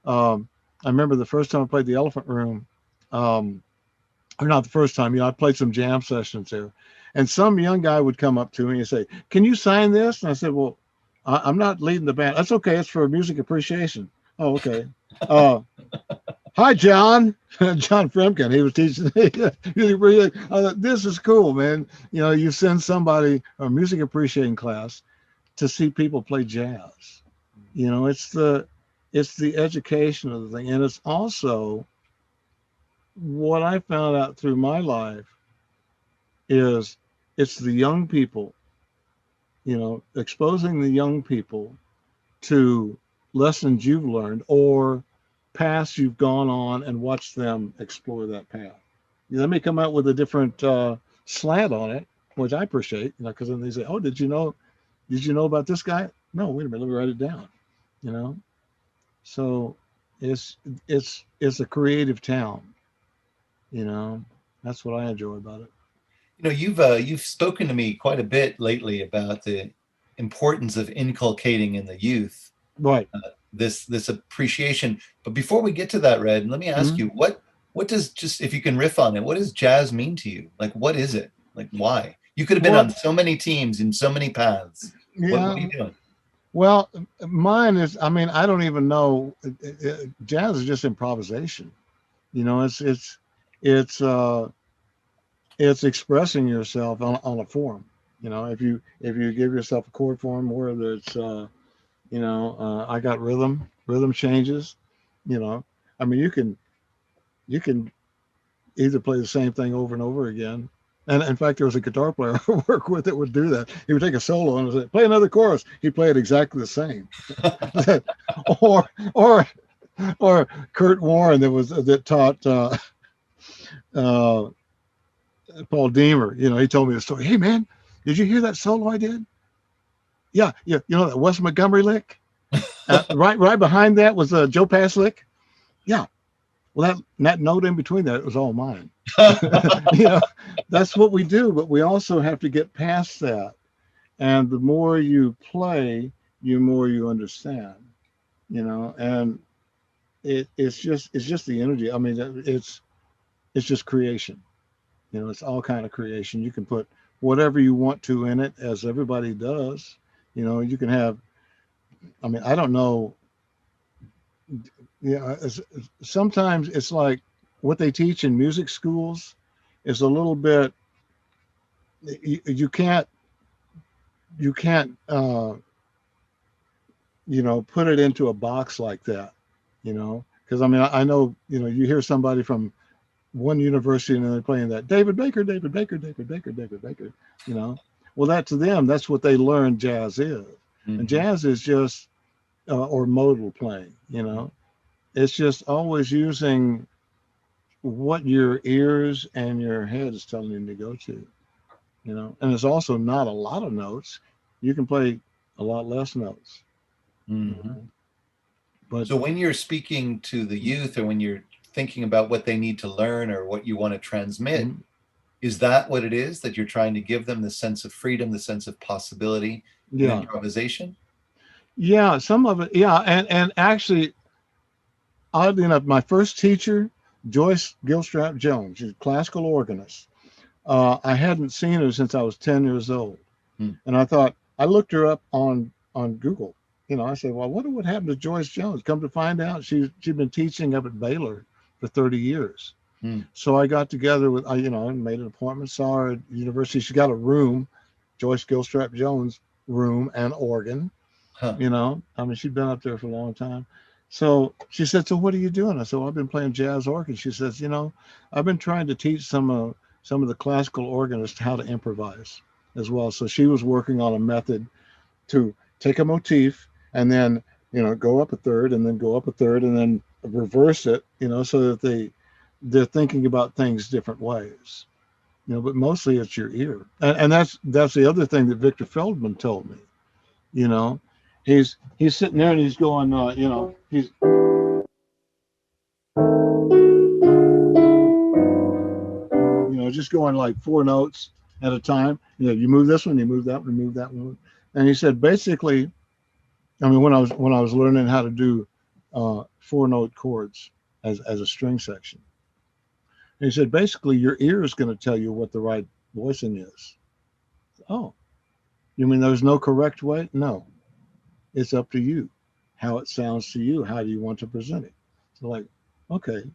I remember the first time I played the Elephant Room. Or not the first time, I played some jam sessions there, and some young guy would come up to me and say, "Can you sign this?" And I said, "Well, I'm not leading the band." "That's okay. It's for music appreciation." "Oh, okay." "Hi, John." John Fremkin. He was teaching me. I thought, this is cool, man. You send somebody a music appreciating class to see people play jazz. It's the education of the thing, and it's also what I found out through my life is it's the young people, exposing the young people to lessons you've learned or paths you've gone on and watched them explore that path. They may come out with a different slant on it, which I appreciate, because then they say, "Oh, did you know about this guy?" "No, wait a minute, let me write it down." So it's a creative town. That's what I enjoy about it. You've spoken to me quite a bit lately about the importance of inculcating in the youth Right. this appreciation. But before we get to that, Red, let me ask you, what does, just if you can riff on it, what does jazz mean to you? Like, what is it? Like, why? You could have been on so many teams in so many paths. What are you doing? Well, mine is, I mean, I don't even know. Jazz is just improvisation. It's it's it's expressing yourself on a form. If you give yourself a chord form, whether it's I got rhythm changes. I mean, you can either play the same thing over and over again. And in fact, there was a guitar player I worked with that would do that. He would take a solo and say, "Play another chorus." He'd play it exactly the same. or or or Kurt Warren that taught uh, Paul Deemer. He told me the story. "Hey man, did you hear that solo I did?" "Yeah, yeah. That Wes Montgomery lick. Right behind that was Joe Pass lick." "Yeah. Well, that note in between that, it was all mine." That's what we do, but we also have to get past that. And the more you play, the more you understand. And it's just the energy. I mean, it's just creation. It's all kind of creation. You can put whatever you want to in it, as everybody does. You can have. I mean, I don't know. Sometimes it's like what they teach in music schools is a little bit. You can't put it into a box like that. Because I mean, I know you hear somebody from one university and they're playing that David Baker, David Baker, David Baker, David Baker. Well, that to them, that's what they learn jazz is. And jazz is just or modal playing. It's just always using what your ears and your head is telling you to go to. And it's also not a lot of notes. You can play a lot less notes. But so when you're speaking to the youth, or when you're thinking about what they need to learn or what you want to transmit, is that what it is, that you're trying to give them, the sense of freedom, the sense of possibility, and improvisation? Yeah, some of it. Yeah. And actually, oddly enough, my first teacher, Joyce Gilstrap Jones, she's a classical organist. I hadn't seen her since I was 10 years old. And I looked her up on Google, I said, well, I wonder what happened to Joyce Jones. Come to find out, she'd been teaching up at Baylor for 30 years. So I got together with, I made an appointment, saw her at university. She got a room, Joyce Gilstrap Jones room and organ. Huh. She'd been up there for a long time. So she said, so what are you doing? I said, well, I've been playing jazz organ. She says, I've been trying to teach some of the classical organists how to improvise as well. So she was working on a method to take a motif and then, go up a third and then go up a third and then reverse it, so that they're thinking about things different ways. But mostly it's your ear. And that's the other thing that Victor Feldman told me. He's sitting there and he's going, he's just going like 4 notes at a time. You move this one, you move that one, you move that one. And he said, basically, when I was learning how to do 4-note chords as a string section, and he said, basically, your ear is going to tell you what the right voicing is. Oh, you mean there's no correct way? No, it's up to you, how it sounds to you. How do you want to present it? So like, okay.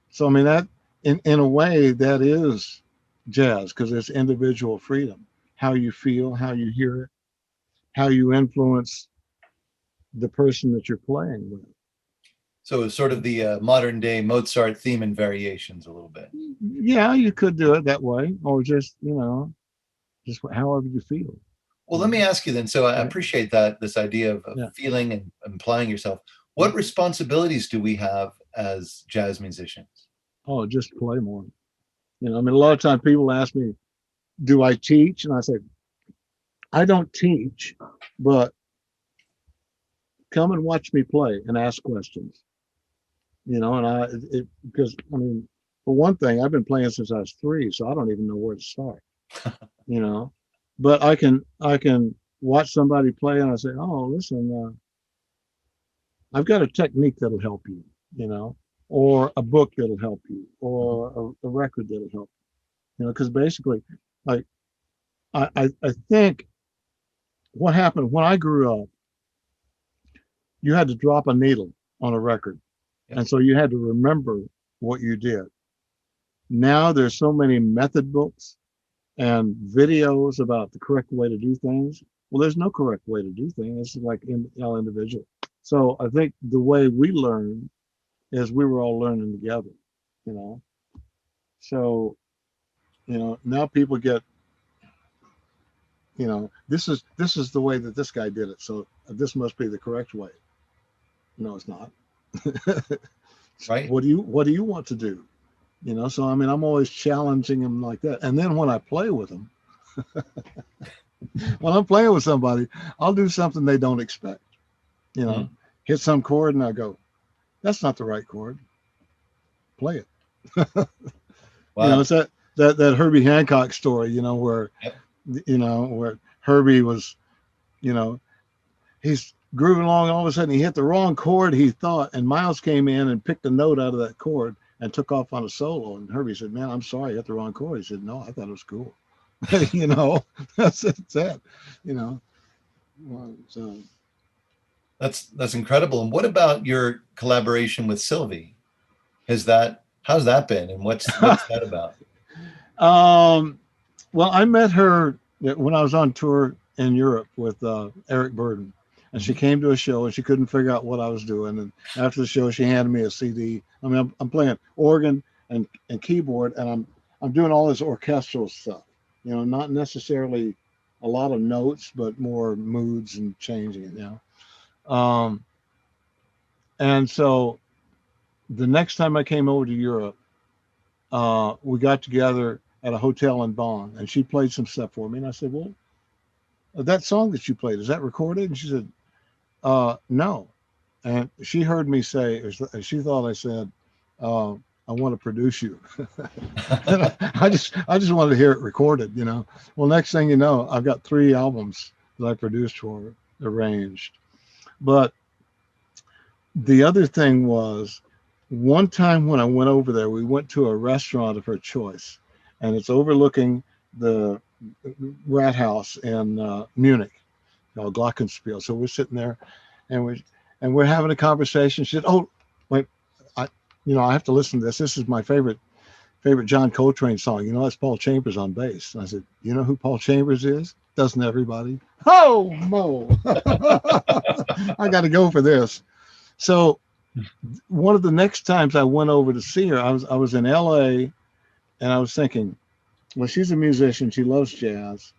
So, that in a way that is jazz, because it's individual freedom, how you feel, how you hear it, how you influence the person that you're playing with. So it's sort of the modern day Mozart theme and variations a little bit. Yeah, you could do it that way, or just just however you feel. Well, let me ask you then. So I appreciate this idea of feeling and applying yourself. What responsibilities do we have as jazz musicians? Oh, just play more. A lot of times people ask me, do I teach? And I say, I don't teach, but come and watch me play and ask questions. Because for one thing, I've been playing since I was 3, so I don't even know where to start. But I can watch somebody play and I say, oh, listen, I've got a technique that'll help you, or a book that'll help you, or a record that'll help you. Because basically, like I think what happened when I grew up, you had to drop a needle on a record. And so you had to remember what you did. Now there's so many method books and videos about the correct way to do things. Well, there's no correct way to do things. It's like all individual. So I think the way we learn is we were all learning together, So, now people get, this is the way that this guy did it. So this must be the correct way. No, it's not. Right. What do you want to do? So I'm always challenging them like that. And then when I play with them, when I'm playing with somebody, I'll do something they don't expect. Hit some chord and I go, that's not the right chord. Play it. Wow. It's that Herbie Hancock story, where where Herbie was, he's grooving along, all of a sudden he hit the wrong chord, he thought, and Miles came in and picked a note out of that chord and took off on a solo. And Herbie said, man, I'm sorry, I hit the wrong chord. He said, no, I thought it was cool. That's it. So that's incredible. And what about your collaboration with Sylvie? How's that been? And what's that about? Well, I met her when I was on tour in Europe with Eric Burden. And she came to a show and she couldn't figure out what I was doing. And after the show, she handed me a CD. I'm playing organ and keyboard, and I'm doing all this orchestral stuff. Not necessarily a lot of notes, but more moods and changing it. And so the next time I came over to Europe, we got together at a hotel in Bonn, and she played some stuff for me. And I said, well, that song that you played, is that recorded? And she said, no. And she heard me say, she thought I said, I want to produce you. And I just wanted to hear it recorded, Well, next thing you know, I've got 3 albums that I produced for her, arranged. But the other thing was, one time when I went over there, we went to a restaurant of her choice, and it's overlooking the Rat House in Munich, Glockenspiel. So we're sitting there, and we're having a conversation. She said, "Oh, wait, I have to listen to this. This is my favorite John Coltrane song. You know, that's Paul Chambers on bass." And I said, "You know who Paul Chambers is? Doesn't everybody?" Oh, Mo. I got to go for this. So one of the next times I went over to see her, I was in LA, and I was thinking, well, she's a musician. She loves jazz.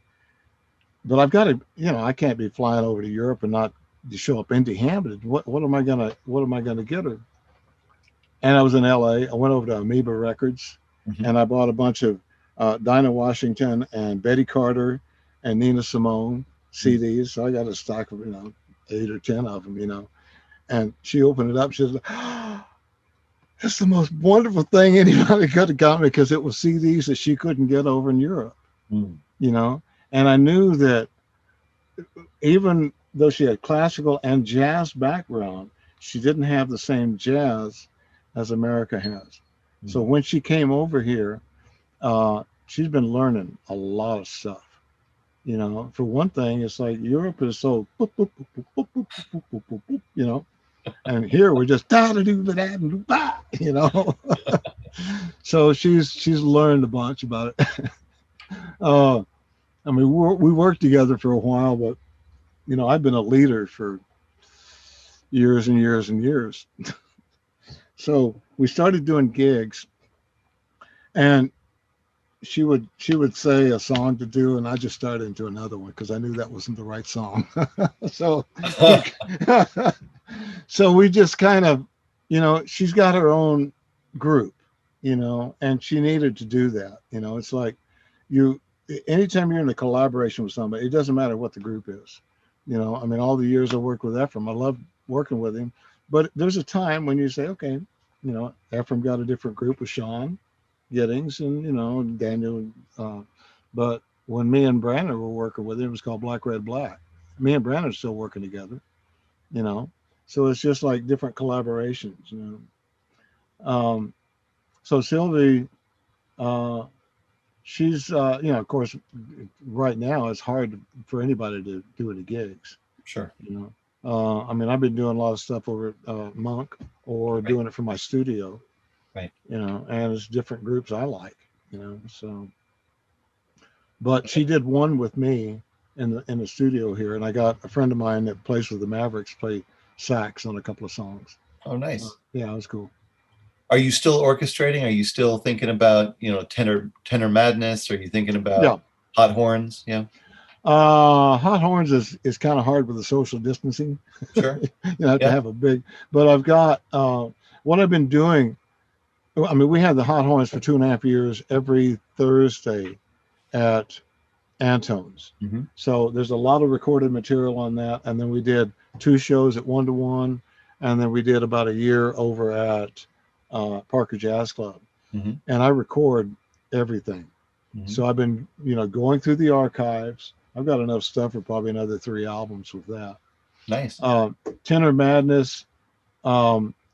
But I've got to, I can't be flying over to Europe and not show up empty-handed. What am I gonna get her? And I was in LA. I went over to Amoeba Records, and I bought a bunch of Dinah Washington and Betty Carter and Nina Simone CDs. So I got a stock of 8 or 10 of them. And she opened it up. She said, "Oh, it's the most wonderful thing anybody could have got me," because it was CDs that she couldn't get over in Europe. And I knew that even though she had classical and jazz background, she didn't have the same jazz as America has. So when she came over here, she's been learning a lot of stuff. For one thing, it's like Europe is so, boop, boop, boop, boop, boop, boop, boop, boop, boop, and here we're just da da do da da do. So she's learned a bunch about it. I mean, we worked together for a while, but I've been a leader for years and years and years. So we started doing gigs, and she would say a song to do, and I just started into another one because I knew that wasn't the right song. So we just kind of, she's got her own group, and she needed to do that. It's like anytime you're in a collaboration with somebody, it doesn't matter what the group is. I mean, all the years I worked with Ephraim, I love working with him, but there's a time when you say, okay, Ephraim got a different group with Sean Giddings and Daniel. But when me and Brandon were working with him, it was called Black, Red, Black. Me and Brandon are still working together, so it's just like different collaborations, so Sylvie, she's, of course, right now it's hard for anybody to do any gigs. Sure. I mean, I've been doing a lot of stuff over at Monk or doing it for my studio. Right. And it's different groups I like, so. But she did one with me in the studio here, and I got a friend of mine that plays with the Mavericks play sax on a couple of songs. Oh, nice. Yeah, it was cool. Are you still orchestrating? Are you still thinking about, tenor madness? Are you thinking about hot horns? Yeah. Hot horns is kind of hard with the social distancing. Sure. You have to have a big, but I've got, what I've been doing. I mean, we had the hot horns for 2.5 years every Thursday at Antone's. So there's a lot of recorded material on that. And then we did 2 shows at 1-to-1. And then we did about a year over at Parker Jazz Club. And I record everything. So I've been, going through the archives. I've got enough stuff for probably another 3 albums with that. Nice. Tenor Madness.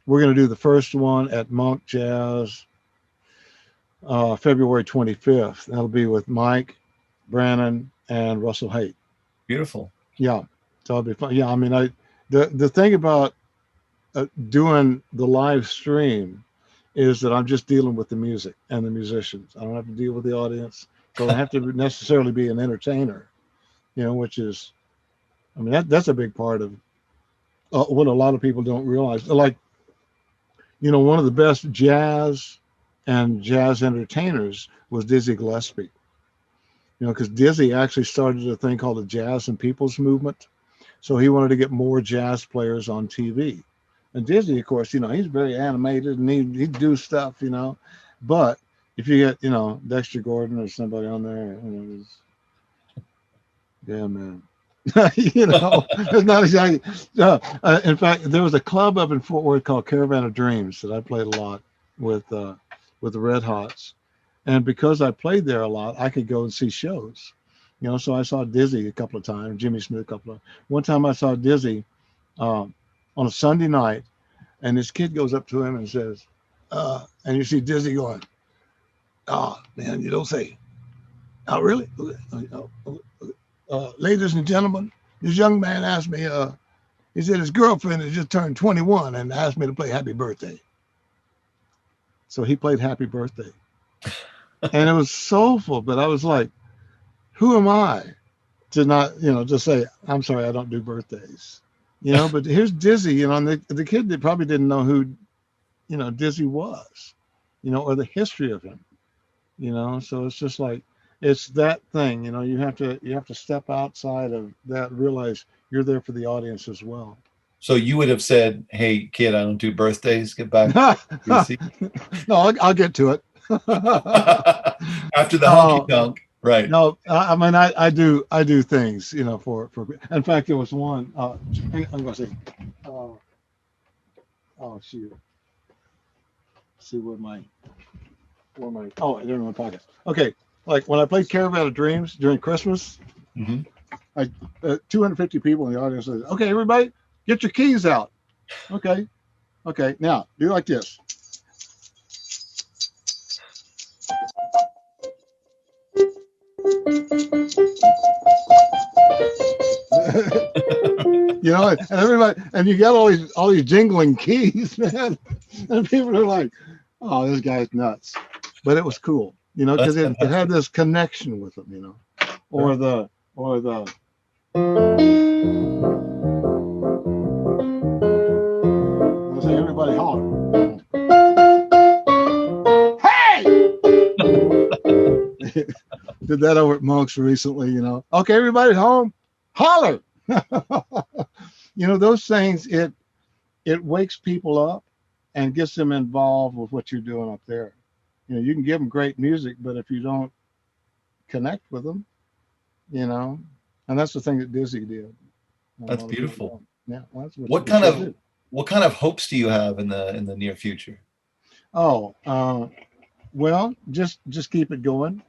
We're going to do the first one at Monk Jazz, February 25th. That'll be with Mike, Brannon, and Russell Haight. Beautiful. Yeah. So it'll be fun. Yeah. I mean, the thing about doing the live stream is that I'm just dealing with the music and the musicians. I don't have to deal with the audience. So I don't have to necessarily be an entertainer, which is, I mean, that's a big part of what a lot of people don't realize. Like, one of the best jazz and jazz entertainers was Dizzy Gillespie. Because Dizzy actually started a thing called the Jazz and People's Movement. So he wanted to get more jazz players on TV. And Dizzy, of course, he's very animated and he'd do stuff, But if you get, Dexter Gordon or somebody on there, yeah, man. It's not exactly. In fact, there was a club up in Fort Worth called Caravan of Dreams that I played a lot with the Red Hots, and because I played there a lot, I could go and see shows. So I saw Dizzy a couple of times, Jimmy Smith a couple of. One time I saw Dizzy on a Sunday night, and this kid goes up to him and says, and you see Dizzy going, "Oh man, you don't say, oh really? Ladies and gentlemen, this young man asked me He said his girlfriend had just turned 21 and asked me to play Happy Birthday. So he played Happy Birthday. And it was soulful, but I was like, who am I to not, just say, I'm sorry, I don't do birthdays. But here's Dizzy, and the kid that probably didn't know who, Dizzy was, or the history of him, so it's just like, it's that thing, you have to step outside of that, realize you're there for the audience as well. So you would have said, "Hey, kid, I don't do birthdays. Get back to your seat." No, I'll get to it. After the honky tonk, right? No, I mean I do things, for. In fact, there was one. I'm going to say, oh shoot, see where my. Oh, they're in my pocket. Okay, like when I played Caravan of Dreams during Christmas, 250 people in the audience said, "Okay, everybody, get your keys out." Okay, now do like this. And everybody, and you got all these jingling keys, man, and people are like, "Oh, this guy's nuts," but it was cool, because it had this connection with them, or the. Let's say everybody holler. Hey! Did that over at Monk's recently, Okay, everybody home, holler. Those things, it wakes people up and gets them involved with what you're doing up there. You can give them great music, but if you don't connect with them, and that's the thing that Dizzy did. That's beautiful. Yeah. Well, that's what kind of hopes do you have in the near future? Oh, well, just keep it going.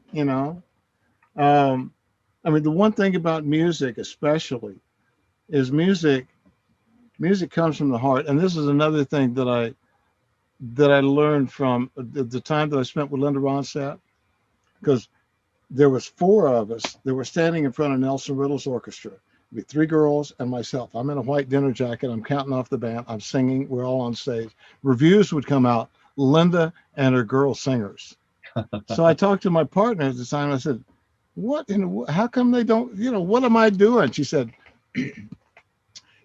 I mean, the one thing about music, especially, is music comes from the heart. And this is another thing that I learned from the time that I spent with Linda Ronstadt, because there was 4 of us that were standing in front of Nelson Riddle's orchestra. It'd be 3 girls and myself. I'm in a white dinner jacket. I'm counting off the band. I'm singing. We're all on stage. Reviews would come out, Linda and her girl singers. So I talked to my partner at the time. I said, how come they don't, what am I doing? She said,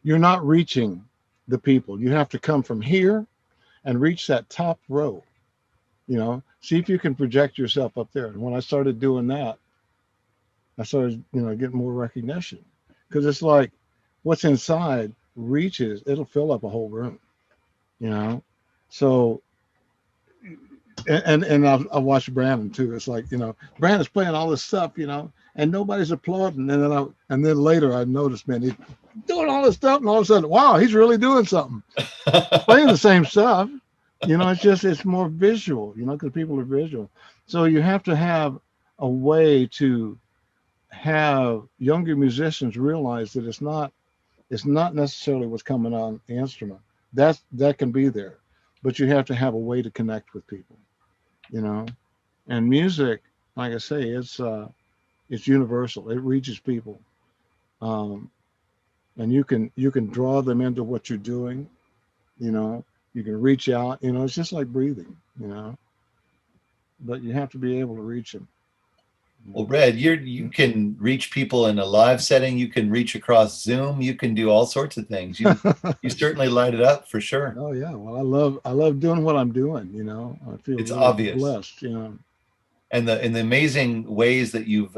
you're not reaching the people. You have to come from here and reach that top row, see if you can project yourself up there. And when I started doing that, I started, getting more recognition, because it's like what's inside reaches, it'll fill up a whole room, so. And I watched Brandon too. It's like, Brandon's playing all this stuff, and nobody's applauding. And then later I noticed, man, he's doing all this stuff, and all of a sudden, wow, he's really doing something. Playing the same stuff, it's more visual, because people are visual. So you have to have a way to have younger musicians realize that it's not necessarily what's coming on the instrument. That can be there, but you have to have a way to connect with people. And music, like I say, it's universal. It reaches people, and you can draw them into what you're doing. You can reach out. It's just like breathing. But you have to be able to reach them. Well, Red, you can reach people in a live setting. You can reach across Zoom. You can do all sorts of things. You certainly light it up for sure. Oh yeah, well, I love doing what I'm doing. I feel it's really obvious, blessed. And the amazing ways that you've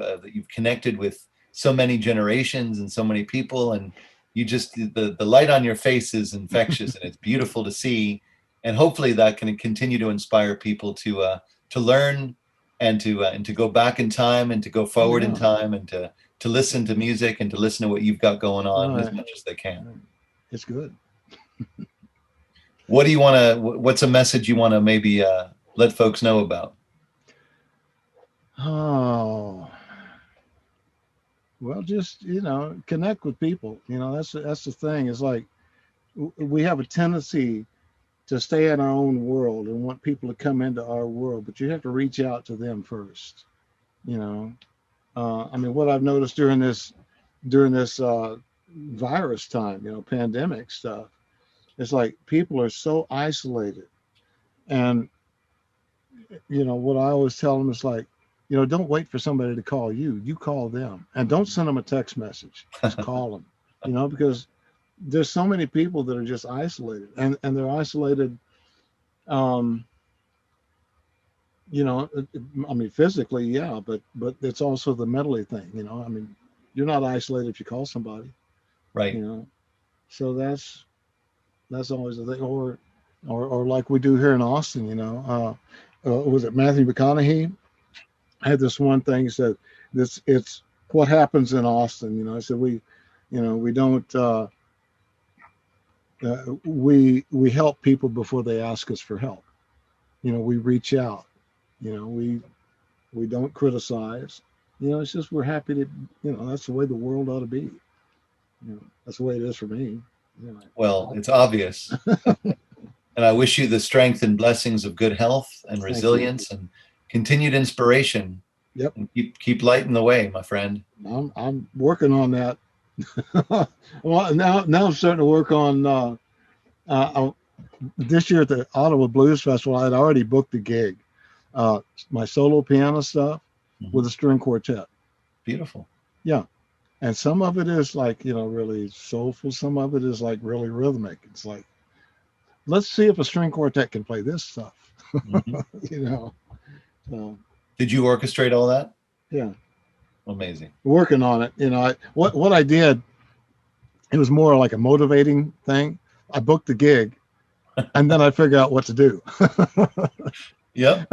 connected with so many generations and so many people, and you just the light on your face is infectious, and it's beautiful to see. And hopefully that can continue to inspire people to learn. And to go back in time, and to go forward in time, and to listen to music, and to listen to what you've got going on as much as they can. It's good. What do you want to? What's a message you want to maybe let folks know about? Oh, well, just connect with people. That's the thing. It's like we have a tendency to stay in our own world and want people to come into our world, but you have to reach out to them first. I mean, what I've noticed during this virus time, pandemic stuff. It's like people are so isolated. And, what I always tell them is like, don't wait for somebody to call you. You call them. And don't send them a text message. Just call them, because there's so many people that are just isolated. And they're isolated, I mean, physically, yeah, but it's also the mentally thing, I mean, you're not isolated if you call somebody, Right. So that's always the thing. Or like we do here in Austin, was it Matthew McConaughey had this one thing. He said it's what happens in Austin. I said we don't we help people before they ask us for help. We reach out. We don't criticize. It's just we're happy to. That's the way the world ought to be. That's the way it is for me. Well, it's obvious. And I wish you the strength and blessings of good health and resilience and continued inspiration. Yep. And keep lighting the way, my friend. I'm working on that. Well, now I'm starting to work on this year at the Ottawa Blues Festival. I'd already booked a gig, my solo piano stuff with a string quartet. Beautiful. Yeah. And some of it is like, really soulful. Some of it is like really rhythmic. It's like, let's see if a string quartet can play this stuff. So, did you orchestrate all that? Yeah. Amazing. Working on it. What I did, it was more like a motivating thing. I booked the gig and then I figured out what to do. Yep.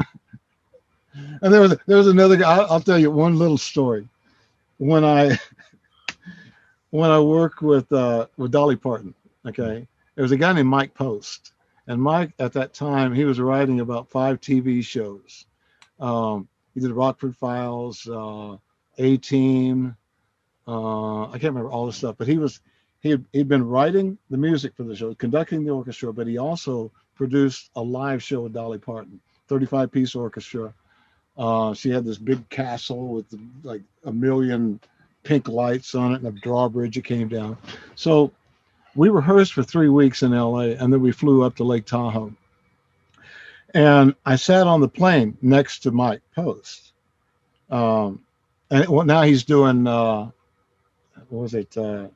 And there was another guy. I'll tell you one little story. When I worked with Dolly Parton, okay, there was a guy named Mike Post, and Mike at that time he was writing about 5 TV shows. He did Rockford Files, A-Team. I can't remember all the stuff, but he'd been writing the music for the show, conducting the orchestra, but he also produced a live show with Dolly Parton, 35-piece orchestra. She had this big castle with like 1 million pink lights on it and a drawbridge that came down. So we rehearsed for 3 weeks in LA, and then we flew up to Lake Tahoe. And I sat on the plane next to Mike Post. And now he's doing, what was it? Some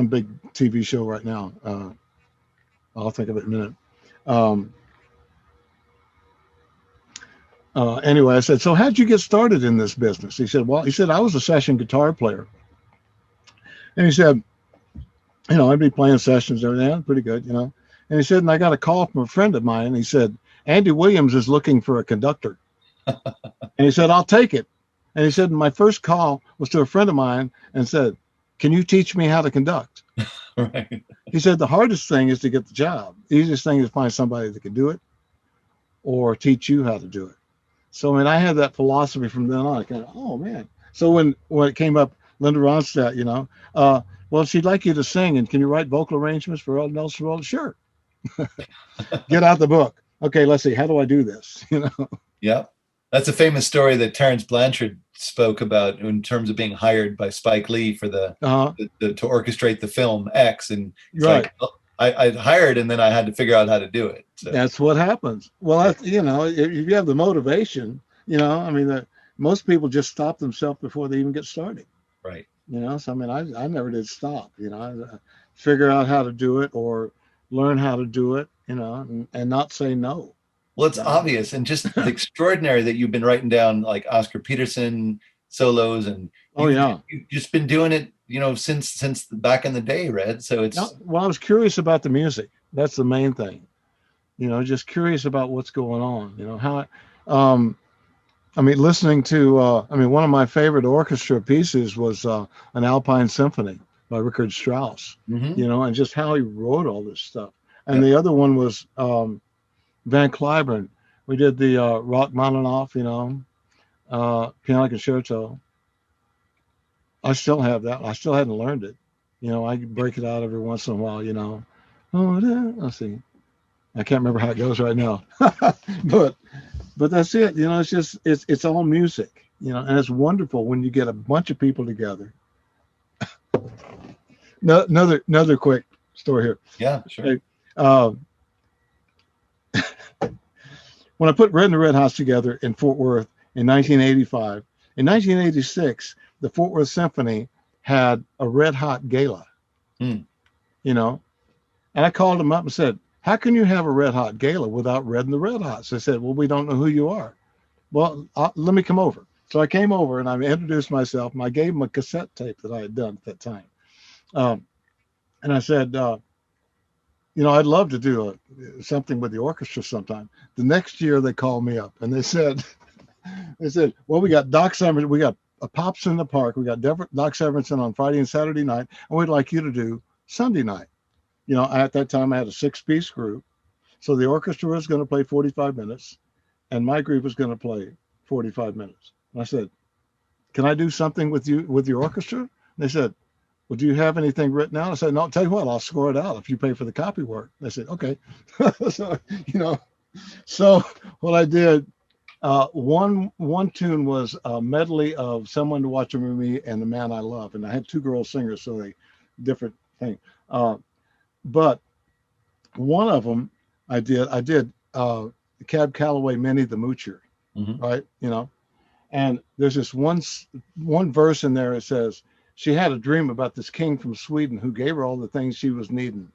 big TV show right now. I'll think of it in a minute. Anyway, I said, so how'd you get started in this business? He said, I was a session guitar player. And he said, I'd be playing sessions and everything, pretty good, And he said, and I got a call from a friend of mine. And he said, Andy Williams is looking for a conductor. And he said, I'll take it. And he said, my first call was to a friend of mine and said, can you teach me how to conduct? Right. He said, the hardest thing is to get the job. The easiest thing is to find somebody that can do it or teach you how to do it. So, I mean, I had that philosophy from then on. I kind of, oh, man. So when it came up, Linda Ronstadt, well, she'd like you to sing, and can you write vocal arrangements for Earl Nelson? Well, sure. Get out the book. Okay, let's see. How do I do this? Yeah. That's a famous story that Terrence Blanchard spoke about in terms of being hired by Spike Lee for to orchestrate the film X. And it's right. Like, well, I hired, and then I had to figure out how to do it. So. That's what happens. Well, if you have the motivation, most people just stop themselves before they even get started. Right. So I mean, I never did stop. I figure out how to do it or learn how to do it. And not say no. Well, it's obvious and just extraordinary that you've been writing down like Oscar Peterson solos, and you've just been doing it, since back in the day, Red. So it's well, I was curious about the music. That's the main thing. Just curious about what's going on. How. Listening to one of my favorite orchestra pieces was an Alpine Symphony by Richard Strauss. And just how he wrote all this stuff. And the other one was Van Cliburn. We did the Rachmaninoff, piano concerto. I still have that. I still hadn't learned it. I break it out every once in a while. Let's see. I can't remember how it goes right now, but that's it. It's just it's all music. You know, and it's wonderful when you get a bunch of people together. No, another quick story here. Yeah, sure. Okay. When I put Red and the Red Hots together in Fort Worth in 1985, in 1986, the Fort Worth Symphony had a Red Hot gala. Mm. You know, and I called them up and said, "How can you have a Red Hot gala without Red and the Red Hots?" They said, "Well, we don't know who you are." Well, let me come over. So I came over and I introduced myself and I gave them a cassette tape that I had done at that time. And I said, you know, I'd love to do something with the orchestra sometime. The next year they called me up and they said, well, we got Doc Severinsen, we got a Pops in the Park, we got Doc Severinsen on Friday and Saturday night, and we'd like you to do Sunday night. You know, at that time I had a 6-piece group. So the orchestra was going to play 45 minutes and my group was going to play 45 minutes. And I said, can I do something with you, with your orchestra? And they said, well, do you have anything written out? I said, no, I'll tell you what, I'll score it out if you pay for the copy work. They said, okay. So, you know, so what I did, one tune was a medley of Someone to Watch Over Me and The Man I Love. And I had 2 girl singers, so they different thing. But one of them I did Cab Calloway, Minnie the Moocher, right? You know, and there's this one verse in there. It says, she had a dream about this king from Sweden who gave her all the things she was needing,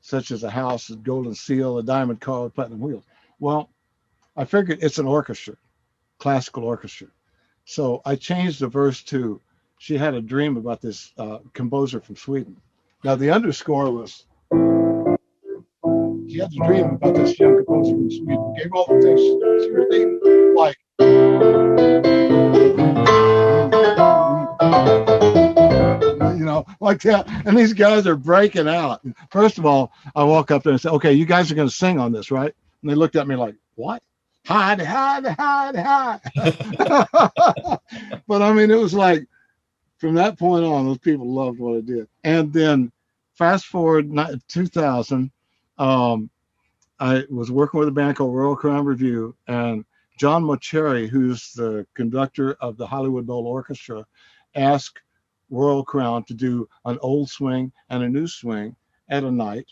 such as a house, a golden seal, a diamond car, platinum wheels. Well, I figured it's an orchestra, classical orchestra. So I changed the verse to, she had a dream about this composer from Sweden. Now the underscore was, she had a dream about this young composer from Sweden who gave all the things she was needing, like, you know, like that. And these guys are breaking out. First of all, I walk up there and say, okay, you guys are going to sing on this, right? And they looked at me like, what? Hide. But I mean, it was like, from that point on, those people loved what I did. And then fast forward 2000, I was working with a band called Royal Crown Revue, and John Mocheri, who's the conductor of the Hollywood Bowl Orchestra, asked Royal Crown to do an old swing and a new swing at a night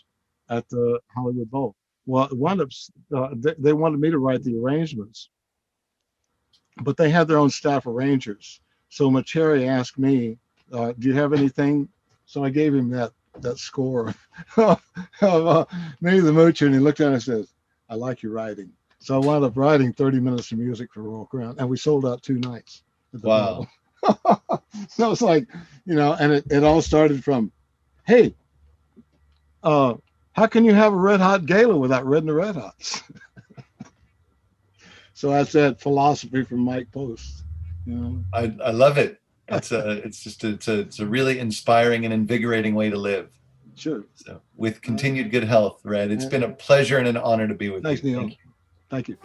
at the Hollywood Bowl. Well, it wound up, they wanted me to write the arrangements, but they had their own staff arrangers. So Mocheri asked me, do you have anything? So I gave him that score of Minnie the Moocher, and he looked at it and says, I like your writing. So I wound up writing 30 minutes of music for Royal Crown, and we sold out 2 nights. Wow. So it's like, you know, and it all started from, hey, how can you have a Red Hot gala without Red and the Red Hots? So that's that philosophy from Mike Post. You know? I love it. It's a really inspiring and invigorating way to live. Sure. So with continued good health, Red, it's been a pleasure and an honor to be with Thanks, you. Neil. Thank you.